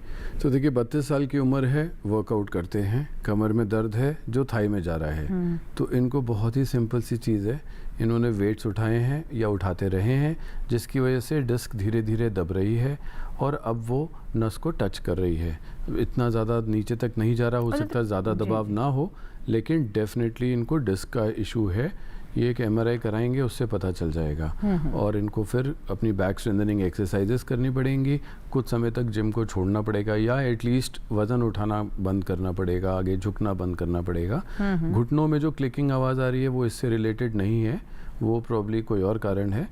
Speaker 5: तो देखिए 32 साल की उम्र है, वर्कआउट करते हैं, कमर में दर्द है जो थाई में जा रहा है। तो इनको बहुत ही सिंपल सी चीज़ है, इन्होंने वेट्स उठाए हैं या उठाते रहे हैं जिसकी वजह से डिस्क धीरे धीरे दब रही है और अब वो नस को टच कर रही है। इतना ज़्यादा नीचे तक नहीं जा रहा, हो सकता है ज़्यादा दबाव ना हो, लेकिन डेफिनेटली इनको डिस्क का इशू है। ये एक MRI कराएंगे, उससे पता चल जाएगा। और इनको फिर अपनी बैक स्ट्रेंथनिंग एक्सरसाइजेस करनी पड़ेंगी, कुछ समय तक जिम को छोड़ना पड़ेगा या एटलीस्ट वज़न उठाना बंद करना पड़ेगा, आगे झुकना बंद करना पड़ेगा। घुटनों में जो क्लिकिंग आवाज़ आ रही है वो इससे रिलेटेड नहीं है, वो प्रॉब्ली कोई और कारण है।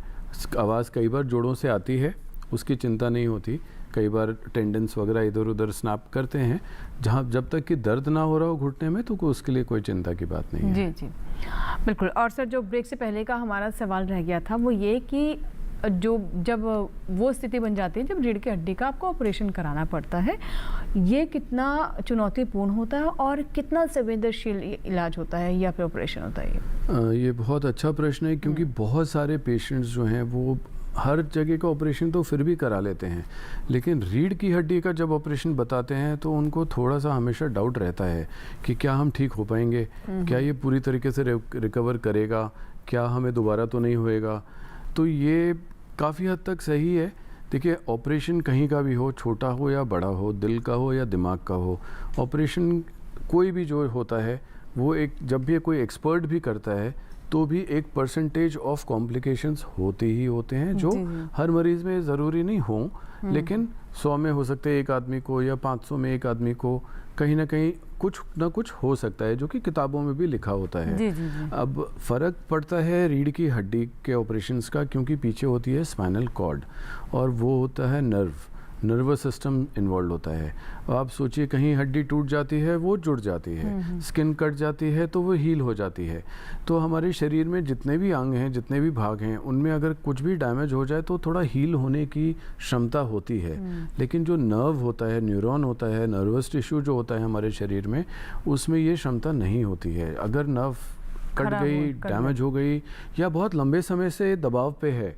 Speaker 5: आवाज़ कई बार जोड़ों से आती है, उसकी चिंता नहीं होती। कई बार टेंडेंस वगैरह इधर उधर स्नैप करते हैं, जब तक कि दर्द ना हो रहा हो घुटने में तो उसके लिए कोई चिंता की बात नहीं है।
Speaker 2: जी बिल्कुल। और सर जो ब्रेक से पहले का हमारा सवाल रह गया था वो ये कि जब वो स्थिति बन जाती है जब रीढ़ की हड्डी का आपको ऑपरेशन कराना पड़ता है, ये कितना चुनौतीपूर्ण होता है और कितना संवेदनशील इलाज होता है या फिर ऑपरेशन होता है?
Speaker 5: ये बहुत अच्छा प्रश्न है क्योंकि बहुत सारे पेशेंट्स जो हैं वो हर जगह का ऑपरेशन तो फिर भी करा लेते हैं, लेकिन रीढ़ की हड्डी का जब ऑपरेशन बताते हैं तो उनको थोड़ा सा हमेशा डाउट रहता है कि क्या हम ठीक हो पाएंगे, क्या ये पूरी तरीके से रिकवर करेगा, क्या हमें दोबारा तो नहीं होएगा। तो ये काफ़ी हद तक सही है। देखिए ऑपरेशन कहीं का भी हो, छोटा हो या बड़ा हो, दिल का हो या दिमाग का हो, ऑपरेशन कोई भी जो होता है वो जब भी कोई एक्सपर्ट भी करता है तो भी एक परसेंटेज ऑफ कॉम्प्लिकेशंस होते ही होते हैं जो हर मरीज़ में ज़रूरी नहीं हो, लेकिन 100 में हो सकते हैं एक आदमी को या 500 में एक आदमी को, कहीं ना कहीं कुछ ना कुछ हो सकता है जो कि किताबों में भी लिखा होता है। अब फ़र्क पड़ता है रीढ़ की हड्डी के ऑपरेशंस का क्योंकि पीछे होती है स्पाइनल कॉर्ड और वो होता है नर्वस सिस्टम इन्वॉल्व होता है। आप सोचिए कहीं हड्डी टूट जाती है वो जुड़ जाती है, स्किन कट जाती है तो वो हील हो जाती है। तो हमारे शरीर में जितने भी अंग हैं, जितने भी भाग हैं, उनमें अगर कुछ भी डैमेज हो जाए तो थोड़ा हील होने की क्षमता होती है। लेकिन जो नर्व होता है, न्यूरॉन होता है, नर्वस टिश्यू जो होता है हमारे शरीर में, उसमें ये क्षमता नहीं होती है। अगर नर्व कट गई, डैमेज हो गई या बहुत लंबे समय से दबाव पे है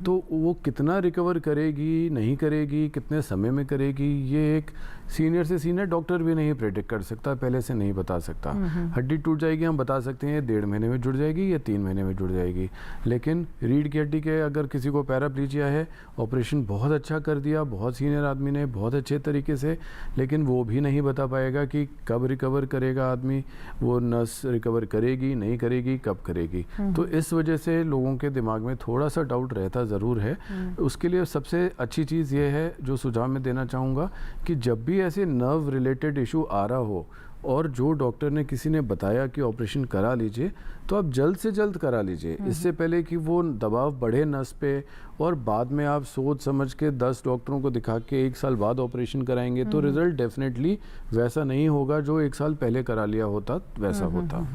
Speaker 5: तो वो कितना रिकवर करेगी, नहीं करेगी, कितने समय में करेगी, ये एक सीनियर से सीनियर डॉक्टर भी नहीं प्रेडिक्ट कर सकता, पहले से नहीं बता सकता। हड्डी टूट जाएगी हम बता सकते हैं 1.5 महीने में जुड़ जाएगी या 3 महीने में जुड़ जाएगी, लेकिन रीढ़ की हड्डी के अगर किसी को पैराप्लीजिया है, ऑपरेशन बहुत अच्छा कर दिया, बहुत सीनियर आदमी ने बहुत अच्छे तरीके से, लेकिन वो भी नहीं बता पाएगा कि कब रिकवर करेगा आदमी, वो नस रिकवर करेगी नहीं करेगी, कब करेगी। तो इस वजह से लोगों के दिमाग में थोड़ा सा डाउट रहता ज़रूर है। उसके लिए सबसे अच्छी चीज़ ये है जो सुझाव मैं देना चाहूँगा कि जब भी ऐसे नर्व रिलेटेड इशू आ रहा हो और जो डॉक्टर ने किसी ने बताया कि ऑपरेशन करा लीजिए तो आप जल्द से जल्द करा लीजिए, इससे पहले कि वो दबाव बढ़े नस पे और बाद में आप सोच समझ के 10 डॉक्टरों को दिखा के 1 साल बाद ऑपरेशन कराएंगे तो रिजल्ट डेफिनेटली वैसा नहीं होगा जो 1 साल पहले करा लिया होता वैसा होता।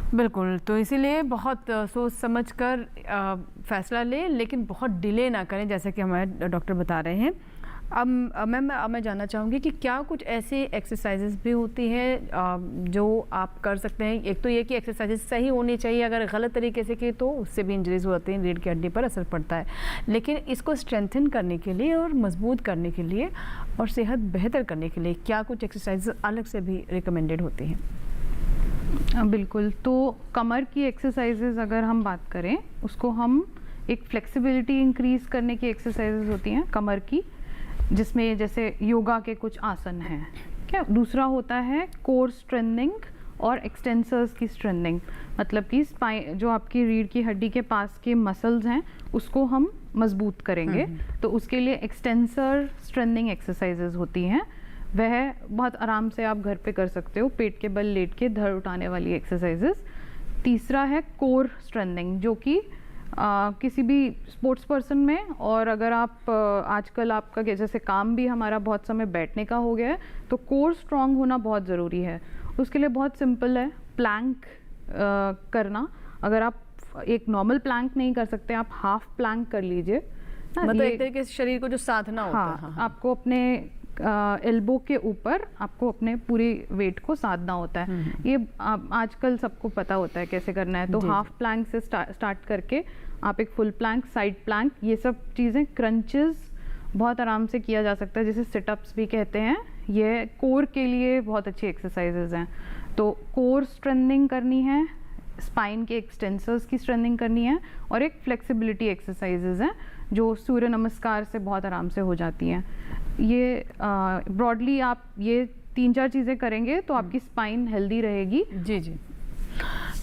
Speaker 2: बिल्कुल, तो इसीलिए बहुत सोच समझ कर फैसला लें, लेकिन बहुत डिले ना करें जैसा कि हमारे डॉक्टर बता रहे हैं। अब मैं जानना चाहूँगी कि क्या कुछ ऐसी एक्सरसाइजेस भी होती हैं जो आप कर सकते हैं? एक तो ये कि एक्सरसाइजेस सही होनी चाहिए, अगर गलत तरीके से की तो उससे भी इंजरीज होती हैं, रीढ़ की हड्डी पर असर पड़ता है, लेकिन इसको स्ट्रेंथन करने के लिए और मजबूत करने के लिए और सेहत बेहतर करने के लिए क्या कुछ एक्सरसाइजेस अलग से भी रिकमेंडेड होती हैं?
Speaker 6: बिल्कुल, तो कमर की एक्सरसाइजेज अगर हम बात करें उसको हम एक फ्लेक्सिबिलिटी इंक्रीज करने की एक्सरसाइजेज होती हैं कमर की, जिसमें जैसे योगा के कुछ आसन हैं क्या। दूसरा होता है कोर स्ट्रेंथनिंग और एक्सटेंसर्स की स्ट्रेंथनिंग, मतलब कि स्पाइन जो आपकी रीढ़ की हड्डी के पास के मसल्स हैं उसको हम मजबूत करेंगे, तो उसके लिए एक्सटेंसर स्ट्रेंथनिंग एक्सरसाइजेज होती हैं। वह बहुत आराम से आप घर पे कर सकते हो, पेट के बल लेट के धड़ उठाने वाली एक्सरसाइजेज। तीसरा है कोर स्ट्रेंथनिंग, जो कि किसी भी स्पोर्ट्स पर्सन में, और अगर आप आजकल आपका जैसे काम भी हमारा बहुत समय बैठने का हो गया है, तो कोर स्ट्रांग होना बहुत ज़रूरी है। उसके लिए बहुत सिंपल है प्लैंक करना। अगर आप एक नॉर्मल प्लैंक नहीं कर सकते, आप हाफ प्लैंक कर लीजिए।
Speaker 2: मतलब एक तरीके से शरीर को जो साधना होता है। हाँ।
Speaker 6: आपको अपने एल्बो के ऊपर आपको अपने पूरी वेट को साधना होता है। ये आजकल सबको पता होता है कैसे करना है। तो हाफ प्लैंक से स्टार्ट करके आप एक फुल प्लैंक, साइड प्लैंक, ये सब चीज़ें, क्रंचेस बहुत आराम से किया जा सकता है, जिसे सिटअप्स भी कहते हैं। ये कोर के लिए बहुत अच्छी एक्सरसाइजेज हैं। तो कोर स्ट्रेंथनिंग करनी है, स्पाइन के एक्सटेंसर्स की स्ट्रेंथनिंग करनी है, और एक फ्लेक्सिबिलिटी एक्सरसाइजेज हैं जो सूर्य नमस्कार से बहुत आराम से हो जाती हैं। ये ब्रॉडली आप ये 3-4 चीज़ें करेंगे तो आपकी स्पाइन हेल्दी रहेगी।
Speaker 2: जी जी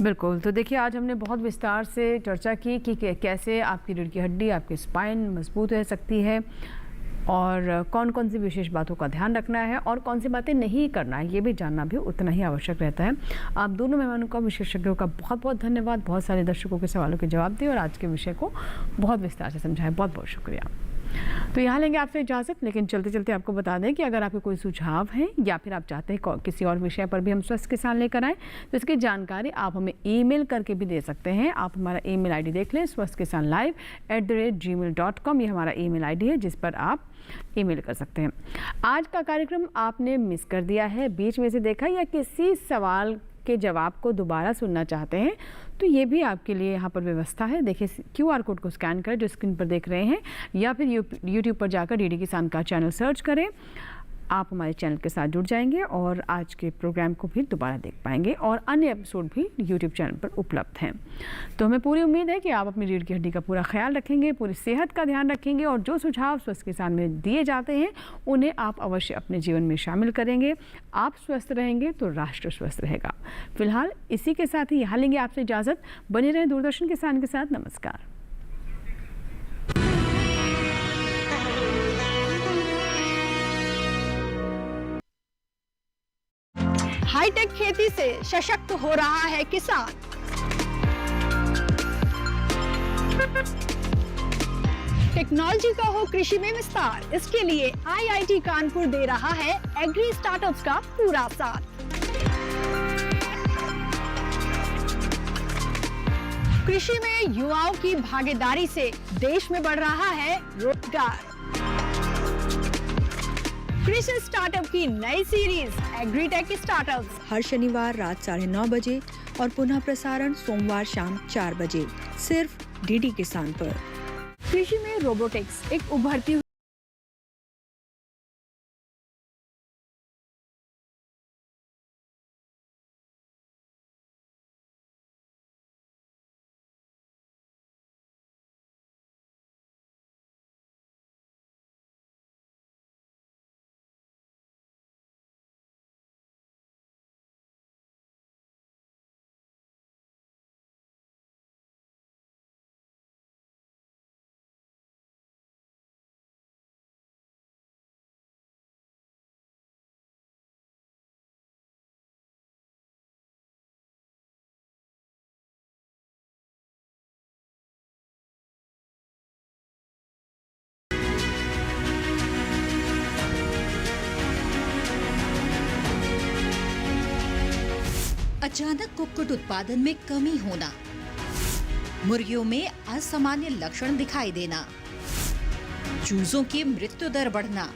Speaker 2: बिल्कुल। तो देखिए आज हमने बहुत विस्तार से चर्चा की कि कैसे आपकी रीढ़ की हड्डी, आपकी स्पाइन मजबूत रह सकती है, और कौन कौन सी विशेष बातों का ध्यान रखना है और कौन सी बातें नहीं करना है, ये भी जानना भी उतना ही आवश्यक रहता है। आप दोनों मेहमानों का, विशेषज्ञों का बहुत बहुत धन्यवाद। बहुत सारे दर्शकों के सवालों के जवाब दिए और आज के विषय को बहुत विस्तार से समझाया। बहुत बहुत शुक्रिया। तो यहाँ लेंगे आपसे इजाज़त, लेकिन चलते चलते आपको बता दें कि अगर आपके कोई सुझाव हैं या फिर आप चाहते हैं किसी और विषय पर भी हम स्वस्थ किसान लेकर आएँ, तो इसकी जानकारी आप हमें ईमेल करके भी दे सकते हैं। आप हमारा ईमेल आईडी देख लें, swasthkisanlive@gmail.com। ये हमारा ईमेल आईडी है जिस पर आप ईमेल कर सकते हैं। आज का कार्यक्रम आपने मिस कर दिया है, बीच में से देखा, या किसी सवाल के जवाब को दोबारा सुनना चाहते हैं, तो ये भी आपके लिए यहाँ पर व्यवस्था है। देखिए QR कोड को स्कैन करें जो स्क्रीन पर देख रहे हैं, या फिर YouTube पर जाकर DD किसान का चैनल सर्च करें। आप हमारे चैनल के साथ जुड़ जाएंगे और आज के प्रोग्राम को भी दोबारा देख पाएंगे, और अन्य एपिसोड भी YouTube चैनल पर उपलब्ध हैं। तो हमें पूरी उम्मीद है कि आप अपनी रीढ़ की हड्डी का पूरा ख्याल रखेंगे, पूरी सेहत का ध्यान रखेंगे, और जो सुझाव स्वस्थ किसान में दिए जाते हैं उन्हें आप अवश्य अपने जीवन में शामिल करेंगे। आप स्वस्थ रहेंगे तो राष्ट्र स्वस्थ रहेगा। फिलहाल इसी के साथ ही यहाँ लेंगे आपसे इजाज़त। बने रहें दूरदर्शन किसान के साथ। नमस्कार।
Speaker 10: हाईटेक खेती से सशक्त हो रहा है किसान। टेक्नोलॉजी का हो कृषि में विस्तार, इसके लिए IIT कानपुर दे रहा है एग्री स्टार्टअप्स का पूरा साथ। कृषि में युवाओं की भागीदारी से देश में बढ़ रहा है रोजगार। कृषि स्टार्टअप की नई सीरीज एग्रीटेक स्टार्टअप्स
Speaker 13: हर शनिवार रात 9:30 बजे और पुनः प्रसारण सोमवार शाम 4 बजे सिर्फ DD किसान पर।
Speaker 10: कृषि में रोबोटिक्स एक उभरती
Speaker 14: अचानक कुक्कुट उत्पादन में कमी होना, मुर्गियों में असामान्य लक्षण दिखाई देना, चूजों की मृत्यु दर बढ़ना,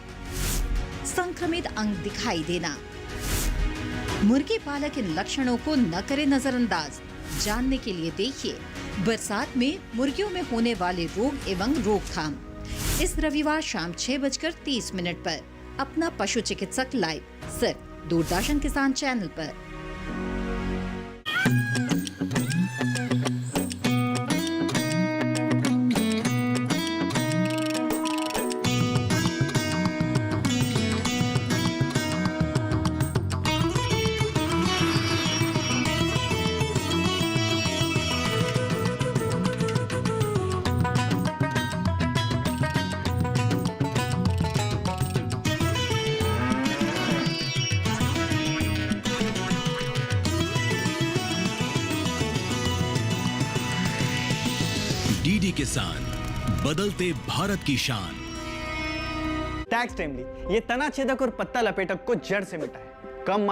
Speaker 14: संक्रमित अंग दिखाई देना। मुर्गी पालक इन लक्षणों को न करे नजरअंदाज। जानने के लिए देखिए बरसात में मुर्गियों में होने वाले रोग एवं रोकथाम, इस रविवार शाम 6:30 पर अपना पशु चिकित्सक लाइव, सिर्फ दूरदर्शन किसान चैनल पर।
Speaker 1: डीडी किसान, बदलते भारत की शान।
Speaker 15: टैक्स टाइमली ये तना छेदक और पत्ता लपेटक को जड़ से मिटाए, कम